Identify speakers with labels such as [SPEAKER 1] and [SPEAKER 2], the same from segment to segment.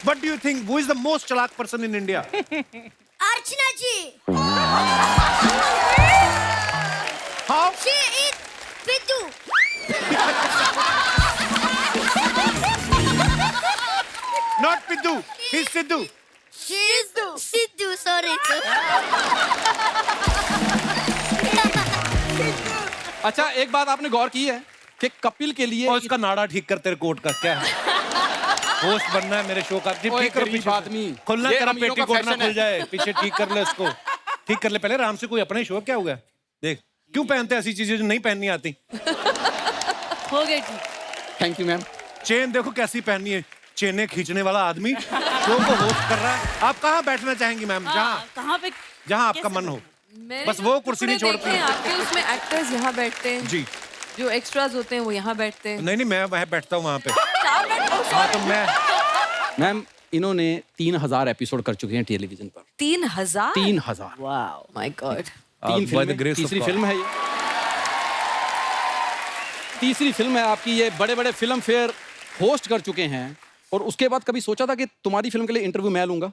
[SPEAKER 1] What do you think? Who is the most chalak person in India?
[SPEAKER 2] Archana ji.
[SPEAKER 1] How?
[SPEAKER 2] She is Pitu.
[SPEAKER 1] Not Piddu. He's Sidhu.
[SPEAKER 2] She is Sidhu. Sorry.
[SPEAKER 3] अच्छा, एक बात आपने गौर की है कि कपिल के लिए
[SPEAKER 1] और उसका नाड़ा ठीक कर तेरे कोट का क्या है? होस्ट बनना है मेरे शो का। ठीक करो पीछे
[SPEAKER 3] आदमी
[SPEAKER 1] खुलना तेरा पेटीकोट ना खुल जाए, पीछे ठीक कर ले इसको, ठीक कर ले पहले आराम से। कोई अपने शो क्या हुआ? देख क्यों पहनते ऐसी चीजें जो नहीं पहननी आती।
[SPEAKER 4] हो गई ठीक.
[SPEAKER 3] Thank you ma'am.
[SPEAKER 1] चेन देखो कैसी पहननी है, चेने खींचने वाला आदमी शो को होस्ट कर रहा है। आप कहाँ बैठना चाहेंगी मैम?
[SPEAKER 4] कहाँ पे?
[SPEAKER 1] जहाँ आपका मन हो, बस वो कुर्सी नहीं छोड़ती है।
[SPEAKER 4] आपके उसमें एक्टर्स यहाँ बैठते हैं
[SPEAKER 1] जी,
[SPEAKER 4] जो एक्स्ट्राज होते हैं वो यहाँ बैठते हैं.
[SPEAKER 1] नहीं मैं वहाँ बैठता हूँ वहाँ पे। हाँ तो मैं
[SPEAKER 3] मैम इन्होंने 3000 एपिसोड कर चुके हैं टेलीविजन पर.
[SPEAKER 4] 3000.
[SPEAKER 3] 3000.
[SPEAKER 4] Wow my God.
[SPEAKER 3] 3 फिल्में, तीसरी फिल्म है ये. तीसरी फिल्म है आपकी ये. बड़े बड़े फिल्म फेयर होस्ट कर चुके हैं और उसके बाद कभी सोचा था कि तुम्हारी फिल्म के लिए इंटरव्यू मैं लूंगा?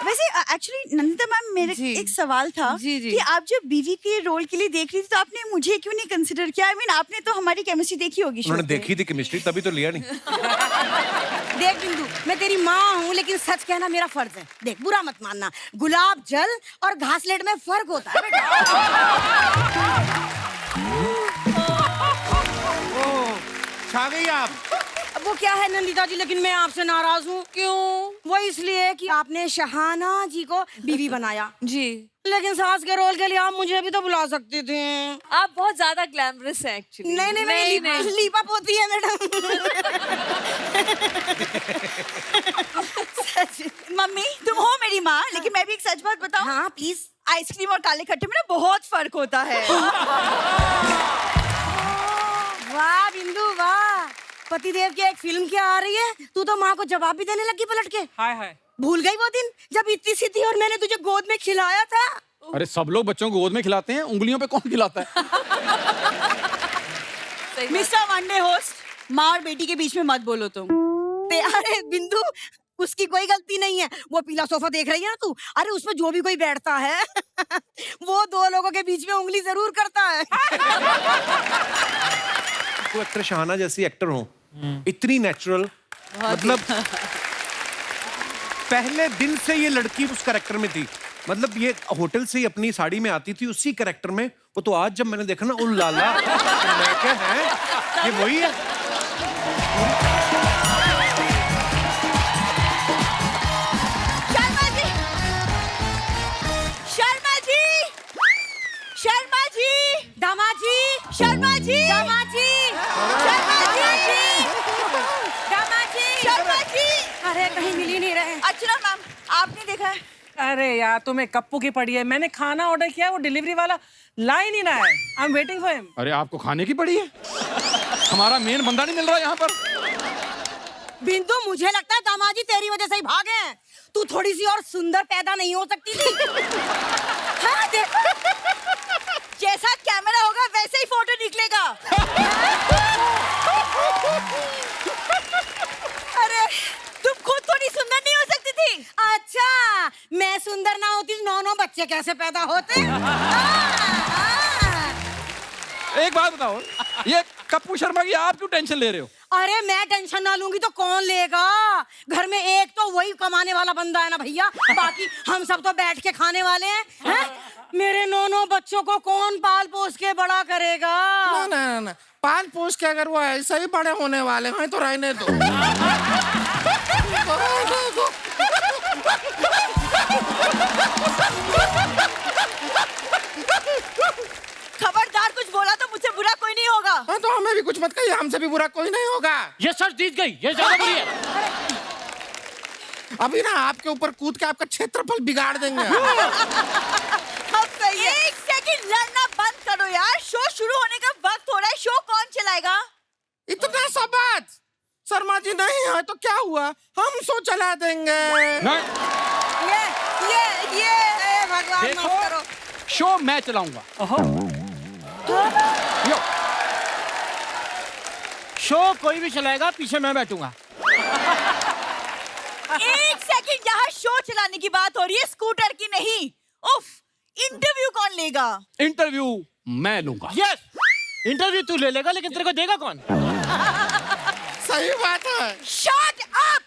[SPEAKER 5] वैसे एक्चुअली नंदिता मैम, मेरे
[SPEAKER 4] जी.
[SPEAKER 5] एक सवाल था
[SPEAKER 4] जी, जी.
[SPEAKER 5] कि आप जब बीवी के रोल के लिए देख रही थी तो आपने मुझे क्यों नहीं कंसिडर किया? आई मीन आपने तो हमारी केमिस्ट्री देखी होगी.
[SPEAKER 1] उन्होंने देखी थी केमिस्ट्री, तभी तो लिया नहीं।
[SPEAKER 6] देख बिंदु, मैं तेरी माँ हूँ लेकिन सच कहना मेरा फर्ज है. देख बुरा मत मानना, गुलाब जल और घासलेट में फर्क होता है बेटा.
[SPEAKER 1] छा गई आप।
[SPEAKER 6] अब वो क्या है नंदिता जी, लेकिन मैं आपसे नाराज हूँ. क्यों? वो इसलिए कि आपने शहाना जी को बीवी बनाया
[SPEAKER 4] जी.
[SPEAKER 6] लेकिन सास के रोल के लिए आप मुझे भी तो बुला सकती थी.
[SPEAKER 4] आप बहुत ज्यादा ग्लैमरस हैं एक्चुअली.
[SPEAKER 6] नहीं मैं लीपा पोती है मैडम.
[SPEAKER 5] मम्मी तुम हो मेरी माँ, लेकिन मैं भी एक सच बात बताऊं.
[SPEAKER 6] हाँ प्लीज.
[SPEAKER 5] आइसक्रीम और काले खट्टे में ना बहुत फर्क होता है.
[SPEAKER 6] वाह बिंदु वाह, पतिदेव की एक फिल्म क्या आ रही है, तू तो माँ को जवाब भी देने लगी पलट के.
[SPEAKER 4] हाय हाय.
[SPEAKER 6] भूल गई वो दिन जब इतनी सी थी और मैंने तुझे गोद में खिलाया था.
[SPEAKER 3] अरे सब लोग बच्चों को गोद में खिलाते हैं, उंगलियों पे कौन खिलाता है?
[SPEAKER 5] मिस्टर वनडे होस्ट, माँ और बेटी के बीच में मत बोलो तुम.
[SPEAKER 6] अरे बिंदु, उसकी कोई गलती नहीं है. वो पीला सोफा देख रही है ना तू, अरे उसमें जो भी कोई बैठता है वो दो लोगों के बीच में उंगली जरूर करता है.
[SPEAKER 1] तो एक्टर शहाना जैसी एक्टर हो, इतनी नेचुरल, मतलब पहले दिन से ये लड़की उस कैरेक्टर में थी. मतलब ये होटल से ही अपनी साड़ी में आती थी उसी कैरेक्टर में. वो तो आज जब मैंने देखा ना, उल लाला, तो मैं क्या है, ये वही है.
[SPEAKER 5] शर्मा जी, शर्मा जी, शर्मा जी,
[SPEAKER 6] दामाद जी,
[SPEAKER 5] शर्मा जी,
[SPEAKER 6] दामाद जी,
[SPEAKER 5] शर्मा जी,
[SPEAKER 6] दामाद जी.
[SPEAKER 5] शर्मा जी.
[SPEAKER 6] अरे कहीं मिल ही नहीं रहे.
[SPEAKER 5] अर्चना मैम, आपने देखा है?
[SPEAKER 7] अरे यार तुम्हें कप्पू की पड़ी है. मैंने खाना ऑर्डर किया, वो डिलीवरी वाला ला ही नहीं रहा है. I am waiting for him.
[SPEAKER 3] अरे आपको खाने की पड़ी है? हमारा मेन बंदा नहीं मिल रहा यहाँ पर.
[SPEAKER 6] बिंदु, मुझे लगता है दामाद जी तेरी वजह से ही भागे हैं. तू थोड़ी सी और सुंदर पैदा नहीं हो सकती थी?
[SPEAKER 5] हाँ देख, जैसा कैमरा होगा वैसे ही फोटो निकलेगा. अरे तुम खुद थोड़ी सुंदर नहीं हो सकती थी?
[SPEAKER 6] अच्छा, मैं सुंदर ना होती तो 9 बच्चे कैसे पैदा होते?
[SPEAKER 3] एक बात बताओ, ये कप्पू शर्मा की आप क्यों टेंशन ले रहे हो?
[SPEAKER 6] अरे मैं टेंशन ना लूंगी तो कौन लेगा? घर में एक तो वही कमाने वाला बंदा है ना भैया, बाकी हम सब तो बैठ के खाने वाले हैं. हैं? मेरे 9 बच्चों को कौन पाल पोस के बड़ा करेगा?
[SPEAKER 7] ना पाल पोस के अगर वो ऐसा ही बड़े होने वाले हैं तो रहने दो.
[SPEAKER 5] खबरदार, कुछ बोला तो मुझसे बुरा कोई नहीं होगा.
[SPEAKER 7] हाँ तो हमें भी कुछ मत कहिए, हमसे भी बुरा कोई नहीं होगा.
[SPEAKER 8] ये सच जीत गई, ये ज्यादा बुरी है.
[SPEAKER 7] अभी ना आपके ऊपर कूद के आपका क्षेत्रफल बिगाड़ देंगे.
[SPEAKER 5] अब सही है. एक सेकंड लड़ना बंद करो यार, शो शुरू होने का वक्त हो रहा है. शो कौन चलाएगा?
[SPEAKER 7] इतना सा बात. शर्मा जी नहीं है तो क्या हुआ, हम शो चला देंगे.
[SPEAKER 6] ये भगवान माफ करो.
[SPEAKER 3] शो मैं चलाऊंगा.
[SPEAKER 8] शो कोई भी चलाएगा, पीछे मैं बैठूंगा।
[SPEAKER 5] एक सेकंड, यहाँ शो चलाने की बात हो रही है, स्कूटर की नहीं। उफ, इंटरव्यू कौन लेगा?
[SPEAKER 3] इंटरव्यू मैं लूंगा।
[SPEAKER 8] यस, इंटरव्यू तू ले लेगा, लेकिन तेरे को देगा कौन?
[SPEAKER 9] सही बात है।
[SPEAKER 5] Shut up!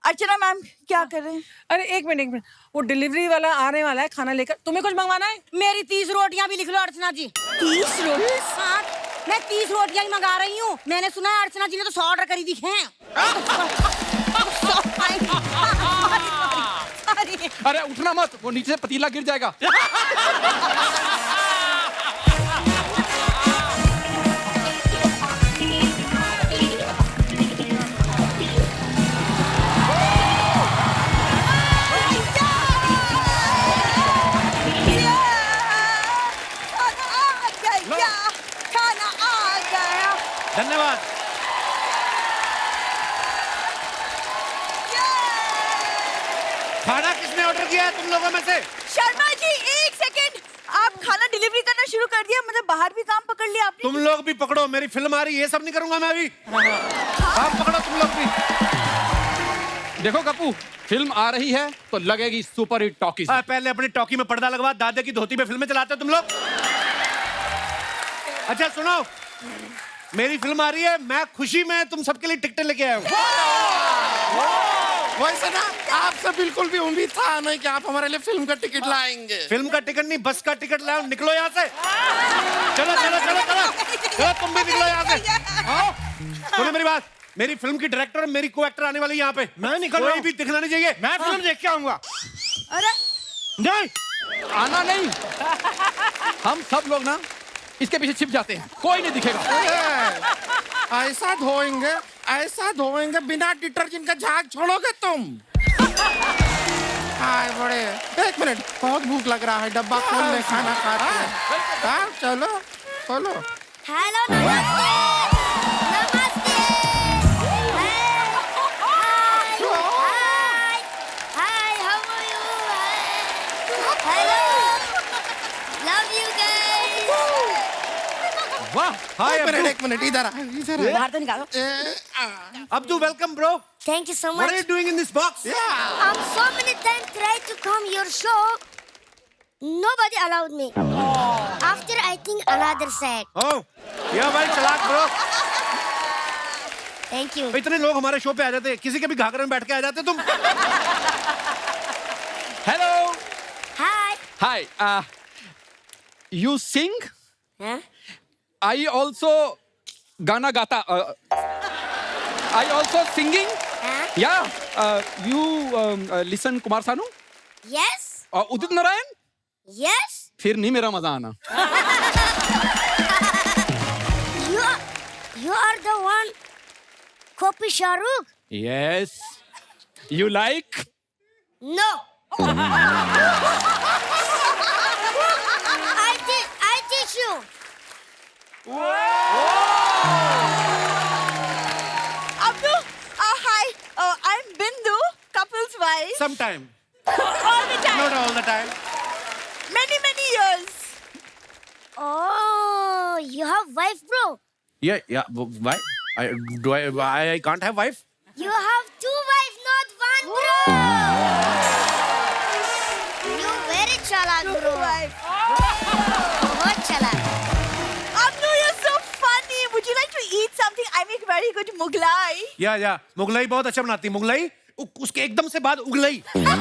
[SPEAKER 5] अर्चना मैम क्या कर रहे हैं?
[SPEAKER 7] अरे एक मिनट, वो डिलीवरी वाला आने वाला है खाना लेकर, तुम्हें कुछ मंगवाना है?
[SPEAKER 6] मेरी 30 रोटियां भी लिख लो अर्चना जी।
[SPEAKER 5] 30 रोटी?
[SPEAKER 6] हाँ, मैं 30 रोटियां ही मंगा रही हूँ। मैंने सुना है अर्चना जी ने तो 100 ऑर्डर करी दिखे हैं।
[SPEAKER 3] अरे उठना मत, वो नीचे से पतीला गिर जाएगा।
[SPEAKER 5] खाना आ गया।
[SPEAKER 1] धन्यवाद। खाना किसने ऑर्डर किया है तुम लोगों में से?
[SPEAKER 5] शर्मा जी एक सेकंड, आप खाना डिलीवरी करना शुरू कर दिया, मतलब बाहर भी काम पकड़ लिया आपने?
[SPEAKER 1] तुम लोग भी पकड़ो, मेरी फिल्म आ रही है, ये सब नहीं करूंगा मैं अभी। काम पकड़ो तुम लोग भी।
[SPEAKER 3] देखो कप्पू, फिल्म आ रही है तो लगेगी सुपर हिट टॉकीज।
[SPEAKER 1] पहले अपनी टॉकी में पर्दा लगवा, दादा की धोती में फिल्में चलाते हो तुम लोग। अच्छा सुनो, मेरी फिल्म आ रही है, मैं खुशी में तुम सबके लिए टिकटें लेके आया हूँ।
[SPEAKER 9] वैसे ना आपसे बिल्कुल भी उम्मीद था नहीं कि आप हमारे लिए फिल्म का टिकट लाएंगे।
[SPEAKER 1] फिल्म का टिकट नहीं, बस का टिकट लाओ, निकलो यहाँ से। चलो चलो चलो चलो चलो, तुम भी निकलो यहाँ से। आओ, सुनो मेरी बात, मेरी फिल्म की डायरेक्टर और मेरी को एक्टर आने वाली यहाँ पे।
[SPEAKER 8] मैं निकल रहा
[SPEAKER 1] कोई
[SPEAKER 8] हूँ।
[SPEAKER 1] भी दिखना नहीं चाहिए।
[SPEAKER 8] मैं फिल्म देख के आऊंगा।
[SPEAKER 5] अरे
[SPEAKER 8] नहीं,
[SPEAKER 3] आना नहीं, हम सब लोग ना इसके पीछे छिप जाते हैं, कोई नहीं दिखेगा।
[SPEAKER 9] ऐसा धोएंगे बिना डिटर्जेंट का झाग छोड़ोगे तुम। हाय बड़े, एक मिनट, बहुत भूख लग रहा है, डब्बा खोल ले, खाना खाते हैं। हाँ चलो खोलो।
[SPEAKER 2] हेलो नमस्ते। नमस्ते। Hi, how are you? Hello. Love you guys.
[SPEAKER 3] वाह,
[SPEAKER 1] हाय
[SPEAKER 9] एक मिनट इधर आ, इधर आ।
[SPEAKER 6] बाहर तो निकालो।
[SPEAKER 1] Abdu, welcome bro.
[SPEAKER 2] Thank you so
[SPEAKER 1] What are you
[SPEAKER 2] much.
[SPEAKER 1] doing in this box?
[SPEAKER 2] So many times tried to come your show. Nobody allowed me. After I think another said.
[SPEAKER 1] Oh, yeah भाई चलाक bro.
[SPEAKER 2] Thank you.
[SPEAKER 1] इतने लोग हमारे show पे आ जाते हैं, किसी के भी घाघरे में बैठ के आ जाते तुम।
[SPEAKER 3] Hello,
[SPEAKER 2] Hi.
[SPEAKER 3] Hi, you sing?
[SPEAKER 2] Huh?
[SPEAKER 3] I also गाना गाता, आई ऑल्सो सिंगिंग।
[SPEAKER 2] Huh?
[SPEAKER 3] या you listen Kumar Sanu
[SPEAKER 2] Yes.
[SPEAKER 3] और उदित नारायण?
[SPEAKER 2] Yes.
[SPEAKER 3] फिर नहीं मेरा मजा आना।
[SPEAKER 2] You are the one. Copy Shahrukh.
[SPEAKER 3] Yes, you like?
[SPEAKER 2] No. I teach you.
[SPEAKER 5] Abdu, hi, I'm Bindu, couple's wife.
[SPEAKER 1] Sometime,
[SPEAKER 5] All the time,
[SPEAKER 1] not all the time.
[SPEAKER 5] many years.
[SPEAKER 2] Oh, you have wife, bro.
[SPEAKER 1] Yeah. Why? I can't have wife.
[SPEAKER 2] You have two wives, not one, bro. You very chalak, bro.
[SPEAKER 5] Wife.
[SPEAKER 2] बहुत chalak.
[SPEAKER 5] Abdu, you're so funny. Would you like to eat something? I make very good Mughlai.
[SPEAKER 1] या मुगलाई बहुत अच्छा बनाती है। मुगलाई उसके एकदम से बाद उगलाई। Very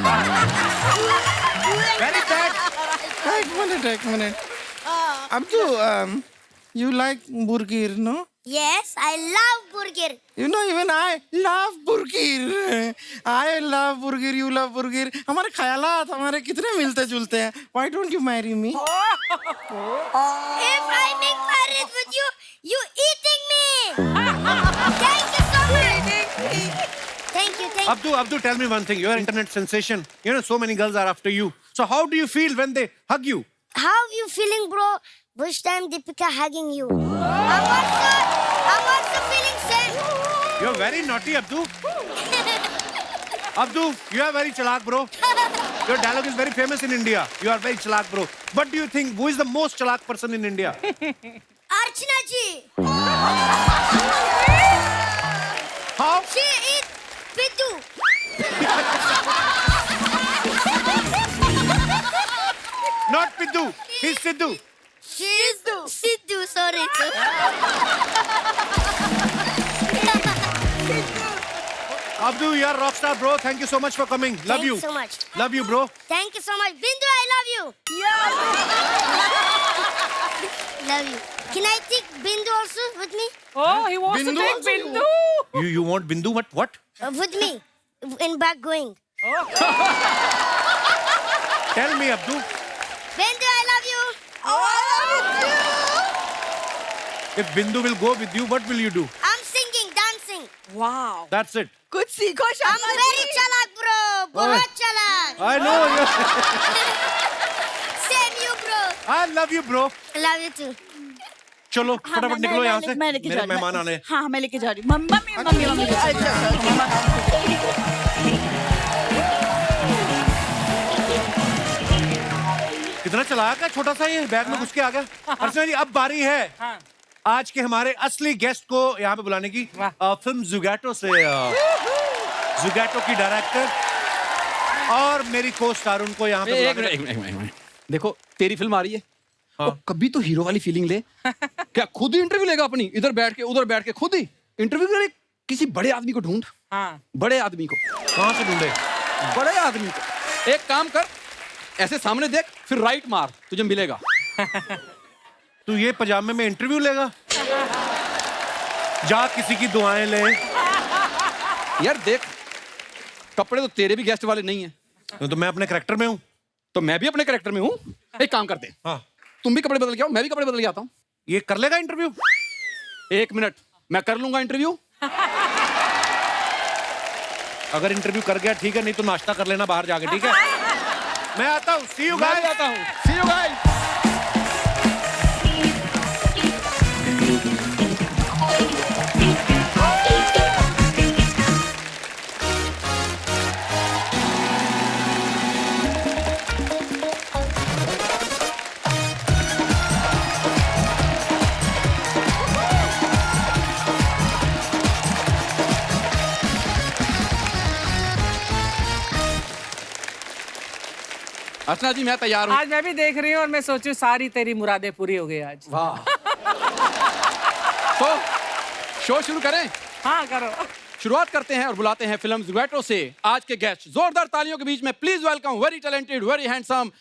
[SPEAKER 1] bad.
[SPEAKER 9] एक minute. Abdu, you like burger, no?
[SPEAKER 2] Yes, I love burger.
[SPEAKER 9] You know, even I love burger. I love burger, you love burger. हमारे ख्यालात हमारे कितने मिलते जुलते हैं। Why don't you marry me?
[SPEAKER 2] If I make marriage with you, you eating me. Thank you so much. Thank you.
[SPEAKER 1] Abdu, tell me one thing. You are internet sensation. You know, so many girls are after you. So how do you feel when they hug you?
[SPEAKER 2] How you feeling, bro? Which time Deepika hugging you? I'm also feeling sad.
[SPEAKER 1] You are very naughty, Abdu. Abdu, you are very chalak, bro. Your dialogue is very famous in India. You are very chalak, bro. What do you think? Who is the most chalak person in India?
[SPEAKER 2] Archana ji.
[SPEAKER 1] How?
[SPEAKER 2] She eat Piddu.
[SPEAKER 1] Not Piddu. He's Sidhu.
[SPEAKER 2] She is Sidhu. Sorry.
[SPEAKER 1] Abdu, you are rockstar, bro. Thank you so much for coming. Love
[SPEAKER 2] Thank
[SPEAKER 1] you.
[SPEAKER 2] you so much.
[SPEAKER 1] Love you, bro.
[SPEAKER 2] Thank you so much. Bindu, I love you. Love you. Can I take Bindu also with me?
[SPEAKER 7] Oh, he wants
[SPEAKER 1] Bindu
[SPEAKER 7] to take
[SPEAKER 1] also?
[SPEAKER 7] Bindu.
[SPEAKER 1] You want Bindu? What?
[SPEAKER 2] With me. In back going.
[SPEAKER 1] Tell me, Abdu.
[SPEAKER 2] Bindu, I love you.
[SPEAKER 1] If Bindu will go with you, what will you do?
[SPEAKER 2] I'm singing, dancing.
[SPEAKER 5] Wow.
[SPEAKER 1] That's it.
[SPEAKER 5] कुछ सीखो
[SPEAKER 2] I'm
[SPEAKER 5] Sharma
[SPEAKER 2] very chalak, bro. बहुत chalak.
[SPEAKER 1] I know.
[SPEAKER 2] Same you, bro.
[SPEAKER 1] I love you, bro.
[SPEAKER 2] Love you too.
[SPEAKER 1] चलो फटाफट निकलो यहाँ से.
[SPEAKER 5] मैं लेके जा
[SPEAKER 1] मेरे
[SPEAKER 5] रही
[SPEAKER 1] मेहमान आने.
[SPEAKER 5] हाँ मैं लेके जा रही हूँ मम्मी
[SPEAKER 1] कितना चलाक है, छोटा सा ये बैग में घुस के आ गया. अर्चना जी, अब बारी है आज के हमारे असली गेस्ट को यहाँ पे बुलाने की. फिल्म जुगैटो से जुगैटो की डायरेक्टर और मेरी को स्टार उनको यहाँ पे
[SPEAKER 3] एक मिनट देखो, तेरी फिल्म आ रही है और कभी तो हीरो वाली फीलिंग ले. क्या खुद ही इंटरव्यू लेगा अपनी? इधर बैठ के उधर बैठ के खुद ही इंटरव्यू करे. किसी बड़े आदमी को ढूंढ. बड़े आदमी को
[SPEAKER 1] कहाँ से ढूंढे?
[SPEAKER 3] बड़े आदमी को. एक काम कर, ऐसे सामने देख, फिर राइट मार, तुझे मिलेगा.
[SPEAKER 1] तू ये पजामे में इंटरव्यू लेगा? जा किसी की दुआएं ले.
[SPEAKER 3] यार देख, कपड़े तो तेरे भी गेस्ट वाले नहीं है.
[SPEAKER 1] तो मैं अपने कैरेक्टर में हूँ.
[SPEAKER 3] तो मैं भी अपने कैरेक्टर में हूँ. एक काम करते हैं,
[SPEAKER 1] हाँ,
[SPEAKER 3] तुम भी कपड़े बदल के आओ, मैं भी कपड़े बदल के आता हूँ.
[SPEAKER 1] ये कर लेगा इंटरव्यू?
[SPEAKER 3] एक मिनट, मैं कर लूंगा इंटरव्यू.
[SPEAKER 1] अगर इंटरव्यू कर गया ठीक है, नहीं तो नाश्ता कर लेना बाहर जाके. ठीक है, मैं आता हूँ. सी यू गाइस.
[SPEAKER 3] आता हूँ. सी यू गाइस. अर्चना जी, मैं तैयार हूँ.
[SPEAKER 7] आज मैं भी देख रही हूँ और मैं सोचूं सारी तेरी मुरादें पूरी हो गई आज.
[SPEAKER 3] वाह. तो शो शुरू करें?
[SPEAKER 7] हाँ करो.
[SPEAKER 3] शुरुआत करते हैं और बुलाते हैं फिल्म जुगैटो से आज के गेस्ट. जोरदार तालियों के बीच में please welcome very talented, very handsome,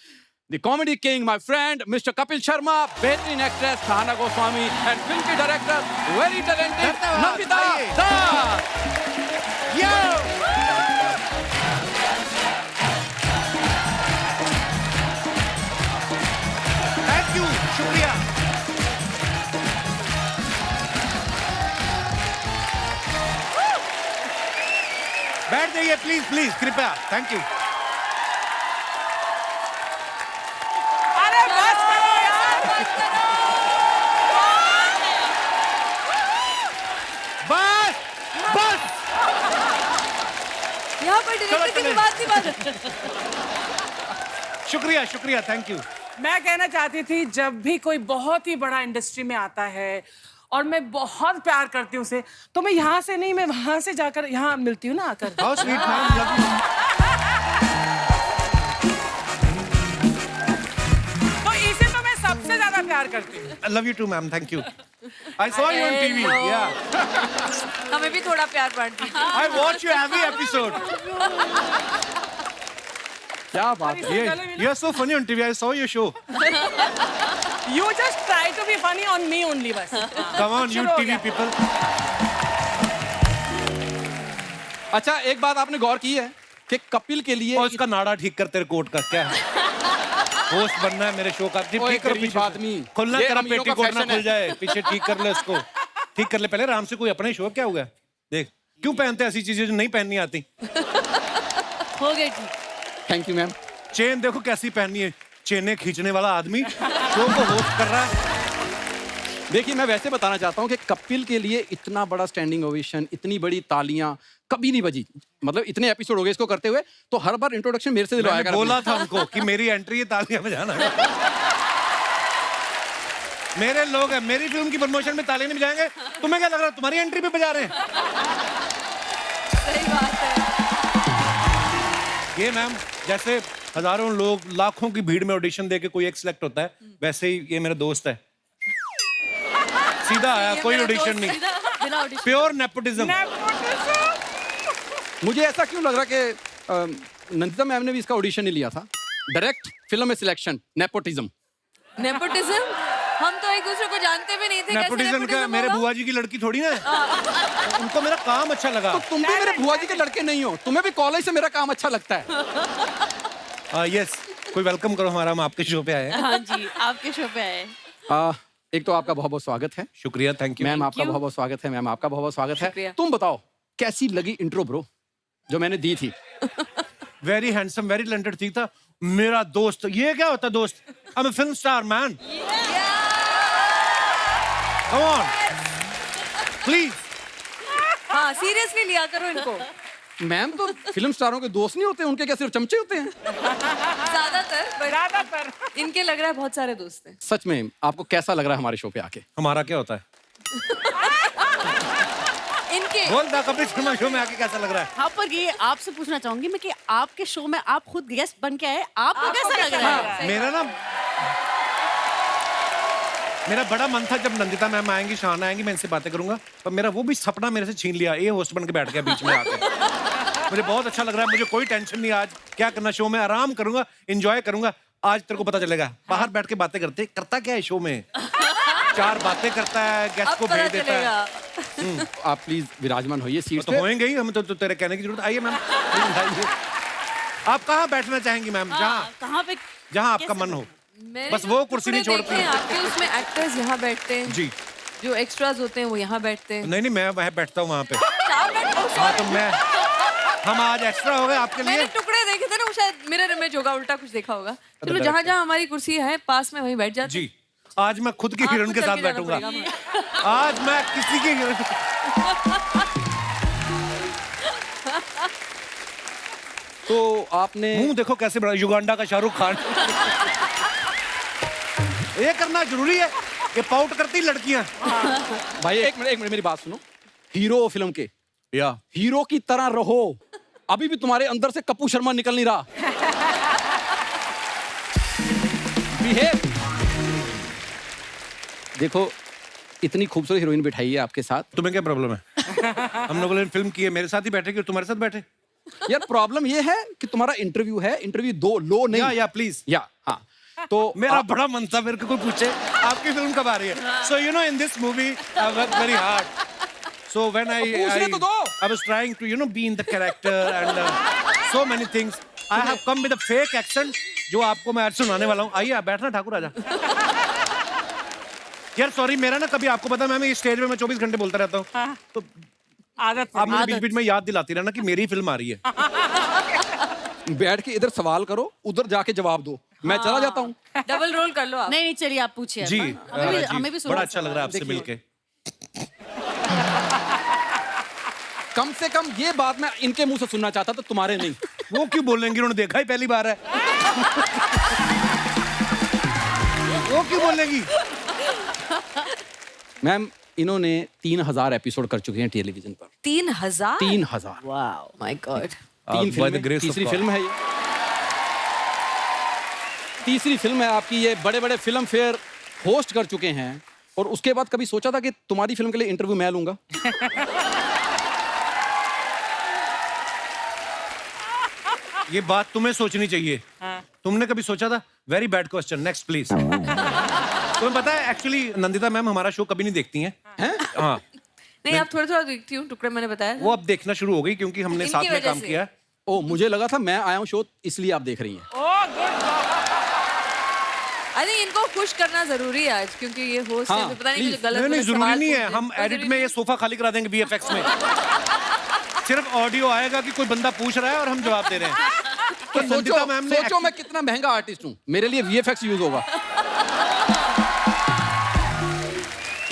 [SPEAKER 3] the comedy king, my friend mister Kapil Sharma, बेहतरीन actress Sahana Goswami and film की director very talented Namita Das.
[SPEAKER 1] Thank you, शुक्रिया. बैठ जाइए प्लीज प्लीज, कृपया. Thank you.
[SPEAKER 7] अरे बस करो यार.
[SPEAKER 1] बस बस.
[SPEAKER 4] यहाँ पर डायरेक्टर की बात नहीं बात.
[SPEAKER 1] शुक्रिया शुक्रिया, थैंक यू.
[SPEAKER 7] मैं कहना चाहती थी, जब भी कोई बहुत ही बड़ा इंडस्ट्री में आता है और मैं बहुत प्यार करती हूँ उसे, तो मैं यहाँ से नहीं, मैं वहां से जाकर यहाँ मिलती हूँ ना आकर.
[SPEAKER 1] How sweet ma'am, love you.
[SPEAKER 7] तो इसे तो मैं सबसे ज्यादा प्यार करती हूँ.
[SPEAKER 1] Love you too ma'am, thank you. I saw you on TV. Yeah,
[SPEAKER 4] हमें भी थोड़ा प्यार बांटती.
[SPEAKER 1] I watch you every episode.
[SPEAKER 3] क्या बात है.
[SPEAKER 1] You are so funny on TV. I saw your show.
[SPEAKER 7] You just try to be funny on me only बस.
[SPEAKER 1] Come on, you
[SPEAKER 7] शुरू हो
[SPEAKER 1] TV
[SPEAKER 7] गया.
[SPEAKER 1] people.
[SPEAKER 3] अच्छा, एक बात आपने गौर की है कि कपिल के लिए
[SPEAKER 1] और इसका नाड़ा ठीक कर तेरे कोट का. क्या है? होस्ट बनना है मेरे शो का. ठीक
[SPEAKER 3] ओए,
[SPEAKER 1] कर
[SPEAKER 3] गरीब
[SPEAKER 1] पीछे से.
[SPEAKER 3] आदमी.
[SPEAKER 1] खुलना
[SPEAKER 3] ये
[SPEAKER 1] तेरा
[SPEAKER 3] अमीरों का
[SPEAKER 1] पेटी कोट ना
[SPEAKER 3] fashion है.
[SPEAKER 1] खुल जाए. पीछे ठीक कर ले इसको. ठीक कर ले पहले आराम से. कोई अपने शो. क्या हुआ? देख क्यों पहनते ऐसी चीजें जो नहीं पहननी आती.
[SPEAKER 4] हो गई ठीक.
[SPEAKER 3] Thank you ma'am.
[SPEAKER 1] चेन देखो कैसी पहननी है. चेने खींचने वाला आदमी शो को होस्ट कर रहा है.
[SPEAKER 3] देखिए, मैं वैसे बताना चाहता हूँ कि कपिल के लिए इतना बड़ा स्टैंडिंग ओवेशन, इतनी बड़ी तालियां कभी नहीं बजी. मतलब इतने एपिसोड हो गए इसको करते हुए, तो हर बार इंट्रोडक्शन मेरे से दिलवाया
[SPEAKER 1] मैंने
[SPEAKER 3] कर.
[SPEAKER 1] बोला था उनको कि मेरी एंट्री है, तालियां बजाना. मेरे लोग हैं, मेरी फिल्म की प्रमोशन में ताली नहीं बजाएंगे। तुम्हें क्या लग रहा है तुम्हारी एंट्री पे बजा रहे हैं?
[SPEAKER 4] सही बात है।
[SPEAKER 1] ये मैम जैसे हजारों लोग लाखों की भीड़ में ऑडिशन देके कोई एक सिलेक्ट होता है, वैसे ही ये मेरा दोस्त है। सीधा आया, कोई ऑडिशन नहीं,
[SPEAKER 4] बिना ऑडिशन।
[SPEAKER 1] Pure nepotism.
[SPEAKER 3] मुझे ऐसा क्यों लग रहा कि नंदिता मैम ने भी इसका ऑडिशन नहीं लिया था? डायरेक्ट फिल्म में सिलेक्शन, नेपोटिज्म।
[SPEAKER 4] नेपोटिज्म? हम तो एक दूसरे को जानते भी नहीं थे। कैसे
[SPEAKER 1] नेपोटिज्म का
[SPEAKER 4] नेपोटिज्म
[SPEAKER 1] मेरे
[SPEAKER 4] होगा?
[SPEAKER 1] बुआ जी की लड़की थोड़ी ना है। उनको मेरा काम अच्छा लगा।
[SPEAKER 3] तो तुम भी मेरे बुआ जी के लड़के नहीं हो, तुम्हें भी कॉलेज से मेरा काम अच्छा लगता है।
[SPEAKER 1] यस, कोई वेलकम करो हमारा, हम आपके शो पे आए हैं।
[SPEAKER 5] हाँ जी, आपके शो पे आए।
[SPEAKER 3] एक तो आपका बहुत बहुत स्वागत है।
[SPEAKER 1] शुक्रिया, थैंक यू
[SPEAKER 3] मैम आपका बहुत बहुत स्वागत है। मैम आपका बहुत बहुत स्वागत है।
[SPEAKER 4] शुक्रिया।
[SPEAKER 3] तुम बताओ कैसी लगी इंट्रो ब्रो जो मैंने दी थी?
[SPEAKER 1] वेरी हैंडसम, वेरी टैलेंटेड ठीक था। मेरा दोस्त, ये क्या होता है दोस्त? I am a film star man. Come on please.
[SPEAKER 4] हाँ, सीरियसली लिया करो इनको।
[SPEAKER 3] मैम तो फिल्म स्टारों के दोस्त नहीं होते, उनके क्या सिर्फ चमचे होते हैं?
[SPEAKER 4] ज्यादातर इनके लग रहा है बहुत सारे दोस्त हैं।
[SPEAKER 3] सच में आपको कैसा लग रहा है हमारे शो पे आके?
[SPEAKER 1] हमारा क्या होता है?
[SPEAKER 4] इनके
[SPEAKER 1] बोल दा, कपिल शर्मा शो में आके कैसा लग रहा है?
[SPEAKER 5] हाँ, पर ये आपसे पूछना चाहूंगी मैं कि आपके शो में आप खुद गेस्ट बन के आए, आपको कैसा लग रहा है?
[SPEAKER 1] मेरा बड़ा मन था जब नंदिता मैम आएंगी, शाना आएंगी, मैं इनसे बातें करूंगा, पर मेरा वो भी सपना मेरे से छीन लिया। ये होस्ट बन के बैठ गया बीच में आके। मुझे बहुत अच्छा लग रहा है, मुझे कोई टेंशन नहीं। आज क्या करना, शो में आराम करूंगा, एंजॉय करूंगा। आज तेरे को पता चलेगा, बाहर बैठ के बातें करता क्या है शो में? 4 बातें करता है, गेस्ट
[SPEAKER 4] अब
[SPEAKER 1] को
[SPEAKER 4] पता
[SPEAKER 1] भेज देता है।
[SPEAKER 4] चलेगा।
[SPEAKER 3] आप प्लीज विराजमान होइए सीट
[SPEAKER 1] तो
[SPEAKER 3] पे।
[SPEAKER 1] होएंगे ही, हमें तो तेरे कहने की जरूरत। आइए मैम, प्लीज आइए। आप कहाँ बैठना चाहेंगी मैम?
[SPEAKER 5] कहाँ पे?
[SPEAKER 1] जहाँ आपका मन हो।
[SPEAKER 4] मैंने
[SPEAKER 1] बस
[SPEAKER 4] जो
[SPEAKER 1] वो कुर्सी नहीं
[SPEAKER 4] टुकड़े
[SPEAKER 1] छोड़ती।
[SPEAKER 4] देखे हैं आपके, उसमें एक्टर्स यहाँ बैठते हैं।
[SPEAKER 1] जी
[SPEAKER 4] जो एक्स्ट्राज होते हैं वो यहाँ बैठते हैं।
[SPEAKER 1] नहीं, मैं वहाँ बैठता हूँ वहाँ पे।
[SPEAKER 4] 4 बैठ।
[SPEAKER 1] हाँ तो हम आज एक्स्ट्रा हो गए आपके
[SPEAKER 4] मैंने
[SPEAKER 1] लिए।
[SPEAKER 4] टुकड़े देखे थे ना, वो शायद मिरर इमेज होगा, उल्टा कुछ देखा होगा। चलो जहाँ जहाँ हमारी कुर्सी है पास में वहीं बैठ जाते।
[SPEAKER 1] जी, आज मैं खुद की हिरन
[SPEAKER 4] आपको
[SPEAKER 1] के
[SPEAKER 4] चल
[SPEAKER 1] साथ
[SPEAKER 4] के जाना
[SPEAKER 1] बैठूंगा।
[SPEAKER 4] पड़ेगा।
[SPEAKER 1] आज मैं किसी की हिरन।
[SPEAKER 3] तो आपने
[SPEAKER 1] मुंह देखो कैसे बड़ा, युगांडा का शाहरुख खान। ये करना जरूरी है, ये पाउट करती लड़कियां।
[SPEAKER 3] भाई एक मिनट मेरी बात सुनो। हीरो फिल्म के या हीरो की तरह रहो। अभी भी तुम्हारे अंदर से कपूर शर्मा निकल नहीं रहा। Behave। देखो इतनी खूबसूरत हीरोइन बिठाई है आपके साथ।
[SPEAKER 1] तुम्हें क्या प्रॉब्लम है? हम लोगों ने फिल्म की है, मेरे साथ ही बैठे कि तुम्हारे साथ बैठे?
[SPEAKER 3] यार प्रॉब्लम ये है कि तुम्हारा इंटरव्यू है, इंटरव्यू दो लो नहीं।
[SPEAKER 1] या प्लीज।
[SPEAKER 3] या हाँ तो
[SPEAKER 1] मेरा बड़ा मन था, मेरे को कोई पूछे आपकी फिल्म कब आ रही है। So you know in this movie I work very hard. So when I was trying to be in the character and so many things, I have come with a fake accent जो आपको मैं आज सुनाने वाला हूँ। आइए आप बैठना, ठाकुर आजा। यार सॉरी, मेरा ना कभी आपको पता, मैं स्टेज में 24 घंटे बोलता रहता हूँ, तो
[SPEAKER 7] आदत
[SPEAKER 1] आप मुझे बीच बीच में याद दिलाती रहना कि मेरी फिल्म आ रही है।
[SPEAKER 3] बैठ के इधर सवाल करो, उधर जाके जवाब दो। मैं चला जाता हूँ।
[SPEAKER 4] डबल रोल कर लो आप।
[SPEAKER 5] नहीं, चलिए आप पूछिए।
[SPEAKER 1] जी,
[SPEAKER 5] हमें भी
[SPEAKER 1] बड़ा अच्छा लग रहा है आपसे
[SPEAKER 3] देखिए।
[SPEAKER 1] मिलके।
[SPEAKER 3] कम से कम ये बात मैं इनके मुंह से सुनना चाहता था, तुम्हारे नहीं।
[SPEAKER 1] वो क्यों बोलेंगे, उन्होंने देखा ही पहली बार है। वो क्यों बोलेंगी?
[SPEAKER 3] मैम इन्होंने 3000 एपिसोड कर चुके हैं टेलीविजन पर।
[SPEAKER 4] 3000?
[SPEAKER 3] 3000।
[SPEAKER 4] Wow my God.
[SPEAKER 3] 3 फिल्में, तीसरी फिल्म है ये। तीसरी फिल्म है आपकी ये। बड़े बड़े फिल्म फेयर होस्ट कर चुके हैं। और उसके बाद कभी सोचा था कि तुम्हारी फिल्म के लिए इंटरव्यू मैं लूंगा?
[SPEAKER 1] ये बात तुम्हें सोचनी चाहिए। तुमने कभी सोचा था? Very bad question, next please. तुम्हें पता है एक्चुअली नंदिता मैम हमारा शो कभी नहीं देखती हैं। हाँ,
[SPEAKER 4] नहीं, आप थोड़ा थोड़ा देखती हूँ, टुकड़े मैंने बताया।
[SPEAKER 1] वो अब देखना शुरू हो गई क्योंकि हमने
[SPEAKER 4] इनकी
[SPEAKER 1] साथ में
[SPEAKER 4] वजह
[SPEAKER 1] काम
[SPEAKER 4] से।
[SPEAKER 1] किया।
[SPEAKER 3] ओ मुझे लगा था मैं आया हूँ शो इसलिए आप देख रही हैं।
[SPEAKER 4] आई थिंक इनको खुश करना जरूरी है आज, क्योंकि ये होस्ट है,
[SPEAKER 3] हाँ,
[SPEAKER 4] तो पता नहीं मुझे
[SPEAKER 3] please।
[SPEAKER 4] गलत
[SPEAKER 1] नहीं,
[SPEAKER 4] गलत
[SPEAKER 1] जरूरी
[SPEAKER 4] सवाल
[SPEAKER 1] नहीं
[SPEAKER 4] पूछ
[SPEAKER 1] है।
[SPEAKER 4] दें।
[SPEAKER 1] हम
[SPEAKER 4] कोई
[SPEAKER 1] एडिट
[SPEAKER 4] जरूरी
[SPEAKER 1] में ये
[SPEAKER 4] नहीं।
[SPEAKER 1] सोफा खाली करा देंगे VFX में। सिर्फ ऑडियो आएगा कि कोई बंदा पूछ रहा है और हम जवाब दे रहे हैं।
[SPEAKER 3] तो
[SPEAKER 1] नंदिता मैम ने
[SPEAKER 3] सोचो मैं कितना महंगा आर्टिस्ट हूँ, मेरे लिए VFX यूज होगा।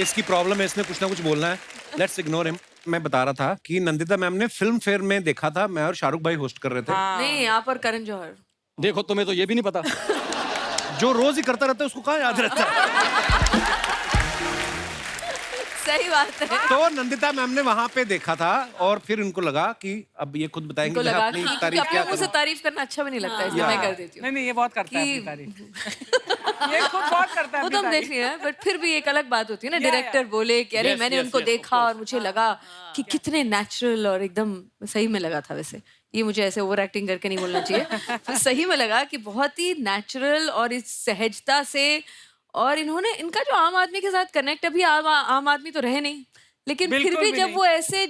[SPEAKER 1] इसकी प्रॉब्लम है, इसने कुछ ना कुछ बोलना है। Let's ignore him. मैं बता रहा था कि नंदिता मैम ने फिल्म फेयर में देखा था, मैं और शाहरुख भाई होस्ट कर रहे थे।
[SPEAKER 4] नहीं, आप और करण जौहर।
[SPEAKER 3] देखो तुम्हें तो ये भी नहीं पता।
[SPEAKER 1] जो रोज ही करता रहता है उसको कहाँ याद रहता है?
[SPEAKER 4] सही बात है।
[SPEAKER 1] तो नंदिता मैम ने वहां पे देखा था और फिर उनको लगा कि अब ये खुद बताएंगे
[SPEAKER 4] उनको
[SPEAKER 1] मैं
[SPEAKER 4] लगा
[SPEAKER 1] अपनी
[SPEAKER 4] कि
[SPEAKER 1] तारीफ
[SPEAKER 4] अपने
[SPEAKER 1] क्या
[SPEAKER 4] मुंह से
[SPEAKER 1] करूं।
[SPEAKER 4] तारीफ करना अच्छा भी नहीं लगता है, इसलिए मैं कर देती हूँ।
[SPEAKER 7] नहीं ये बहुत करता है
[SPEAKER 4] कि-
[SPEAKER 7] अपनी तारीफ। ये खुद बहुत करता है
[SPEAKER 4] वो
[SPEAKER 7] अपनी
[SPEAKER 4] तो हम देख
[SPEAKER 7] तारीफ।
[SPEAKER 4] लिए हैं, बट फिर भी एक अलग बात होती है ना,
[SPEAKER 7] या।
[SPEAKER 4] डायरेक्टर बोले कि अरे
[SPEAKER 3] Yes,
[SPEAKER 4] मैंने
[SPEAKER 3] yes,
[SPEAKER 4] उनको
[SPEAKER 3] yes,
[SPEAKER 4] देखा और मुझे लगा कि कितने नेचुरल और एकदम सही में लगा था। वैसे ये मुझे ऐसे ओवर एक्टिंग करके नहीं बोलना चाहिए, फिर सही में लगा कि बहुत ही नेचुरल और इस सहजता से, और इन्होंने इनका जो आम आदमी के साथ कनेक्ट, अभी आम आदमी तो रहे नहीं, लेकिन फिर
[SPEAKER 7] बिल्कुल
[SPEAKER 4] भी
[SPEAKER 7] भी
[SPEAKER 4] जब
[SPEAKER 7] नहीं।
[SPEAKER 4] वो ऐसे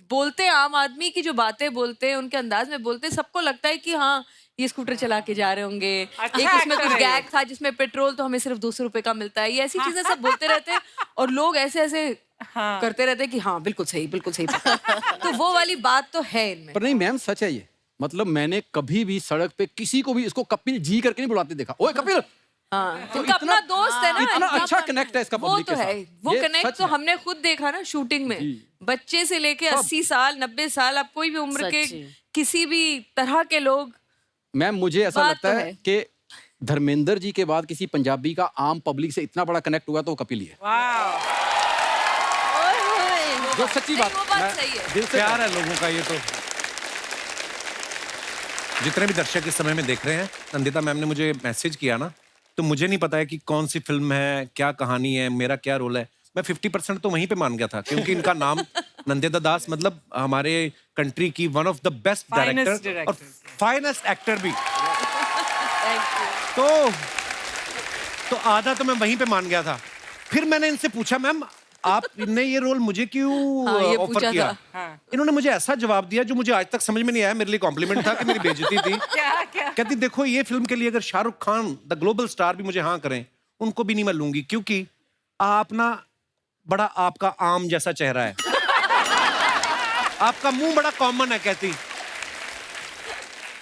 [SPEAKER 4] बोलते हैं, आम आदमी की जो बातें बोलते हैं, उनके अंदाज में बोलते हैं, सबको लगता है कि हाँ ये स्कूटर चला के जा रहे होंगे।
[SPEAKER 7] अच्छा
[SPEAKER 4] एक उसमें
[SPEAKER 7] actor
[SPEAKER 4] कुछ
[SPEAKER 7] है ये।
[SPEAKER 4] गैग था जिसमें पेट्रोल तो हमें सिर्फ 200 रुपए का मिलता है, ये ऐसी चीजें सब बोलते रहते हैं और लोग ऐसे ऐसे करते रहते हैं कि हाँ बिल्कुल सही बिल्कुल सही। तो वो वाली बात तो है इनमें।
[SPEAKER 3] पर नहीं मैम, सच है ये। मतलब मैंने कभी भी सड़क पे किसी को भी इसको कपिल जी करके नहीं बुलाते देखा। ओए कपिल।
[SPEAKER 4] हाँ, इनका अपना दोस्त है ना,
[SPEAKER 3] इतना
[SPEAKER 4] इनका
[SPEAKER 3] अच्छा
[SPEAKER 4] अपना-
[SPEAKER 3] connect है इसका
[SPEAKER 4] वो
[SPEAKER 3] public
[SPEAKER 4] तो
[SPEAKER 3] के
[SPEAKER 4] है,
[SPEAKER 3] साथ।
[SPEAKER 4] वो
[SPEAKER 3] ये
[SPEAKER 4] कनेक्ट
[SPEAKER 3] सच
[SPEAKER 4] तो
[SPEAKER 3] है।
[SPEAKER 4] हमने खुद देखा ना शूटिंग में।
[SPEAKER 3] जी।
[SPEAKER 4] बच्चे से लेके 80 साल 90 साल, आप कोई भी उम्र के किसी भी तरह के लोग।
[SPEAKER 3] मैम मुझे ऐसा
[SPEAKER 4] बात
[SPEAKER 3] लगता
[SPEAKER 4] तो
[SPEAKER 3] है
[SPEAKER 4] है।
[SPEAKER 3] कि धर्मेंद्र जी के बाद किसी पंजाबी का आम पब्लिक से इतना बड़ा कनेक्ट हुआ तो वो कपिल ही है।
[SPEAKER 7] वाह,
[SPEAKER 3] जो सच्ची
[SPEAKER 4] नहीं,
[SPEAKER 3] बात
[SPEAKER 4] वो बात
[SPEAKER 3] मैं
[SPEAKER 4] सही है।
[SPEAKER 3] दिल से
[SPEAKER 1] प्यार है लोगों का। ये तो जितने भी दर्शक इस समय में देख रहे हैं, नंदिता मैम ने मुझे मैसेज किया ना, तो मुझे नहीं पता है कि कौन सी फिल्म है, क्या कहानी है, मेरा क्या रोल है। मैं 50% तो वहीं पे मान गया था, क्योंकि इनका नाम नंदिता दास मतलब हमारे कंट्री की one of the best
[SPEAKER 7] Finest
[SPEAKER 1] director और
[SPEAKER 7] directors।
[SPEAKER 1] फाइनेस्ट एक्टर भी। तो आधा तो मैं वहीं पे मान गया था। फिर मैंने इनसे पूछा, मैम आपने ये रोल मुझे क्यों
[SPEAKER 4] हाँ, ये
[SPEAKER 1] ऑफर
[SPEAKER 4] पूछा
[SPEAKER 1] किया?
[SPEAKER 4] था।
[SPEAKER 7] हाँ।
[SPEAKER 1] इन्होंने मुझे ऐसा जवाब दिया जो मुझे आज तक समझ में नहीं आया। मेरे लिए कॉम्प्लीमेंट था कि मेरी बेइज्जती थी।
[SPEAKER 7] क्या क्या
[SPEAKER 1] कहती देखो ये फिल्म के लिए अगर Shahrukh Khan the global star भी मुझे हाँ करें, उनको भी नहीं मैं लूंगी, क्योंकि आप ना बड़ा आपका आम जैसा चेहरा है। आपका मुंह बड़ा कॉमन है। कहती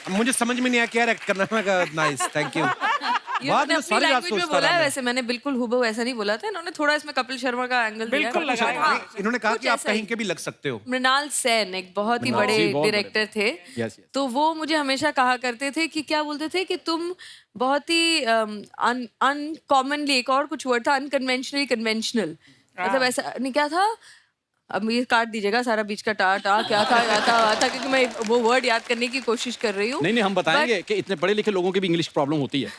[SPEAKER 1] मुझे समझ में नहीं आया क्या एक्ट करना है। मैं कहा नाइस, थैंक यू।
[SPEAKER 4] ये
[SPEAKER 1] बाद
[SPEAKER 4] मैंने
[SPEAKER 1] में
[SPEAKER 4] अपनी
[SPEAKER 1] सारी रात
[SPEAKER 4] लैंग्वेज में
[SPEAKER 1] सोचता
[SPEAKER 4] बोला
[SPEAKER 1] रहा
[SPEAKER 4] है,
[SPEAKER 1] मैं।
[SPEAKER 4] वैसे मैंने बिल्कुल हूबहू ऐसा नहीं बोला था। इन्होंने थोड़ा इसमें कपिल शर्मा का एंगल दिया।
[SPEAKER 7] बिल्कुल
[SPEAKER 4] कुछ
[SPEAKER 7] लगाया।
[SPEAKER 4] हाँ,
[SPEAKER 1] इन्होंने कहा
[SPEAKER 4] कुछ
[SPEAKER 1] कि आप
[SPEAKER 4] ऐसा ही।
[SPEAKER 1] कहीं के भी लग सकते हो।
[SPEAKER 4] मृणाल सेन एक बहुत ही
[SPEAKER 3] मृणाल
[SPEAKER 4] बड़े
[SPEAKER 3] जी बहुत बड़े
[SPEAKER 4] डायरेक्टर थे।
[SPEAKER 3] Yes, yes.
[SPEAKER 4] तो वो मुझे हमेशा कहा करते थे कि क्या बोलते थे कि तुम बहुत ही अनकॉमनली, एक और कुछ वर्ड था, अनकन्वेंशनली कन्वेंशनल। मतलब ऐसा नहीं, क्या था, अब ये काट दीजिएगा सारा बीच का टा क्या था क्योंकि मैं वो वर्ड याद करने की कोशिश कर रही हूँ।
[SPEAKER 3] नहीं हम बताएंगे कि इतने पढ़े लिखे लोगों की भी इंग्लिश प्रॉब्लम होती है।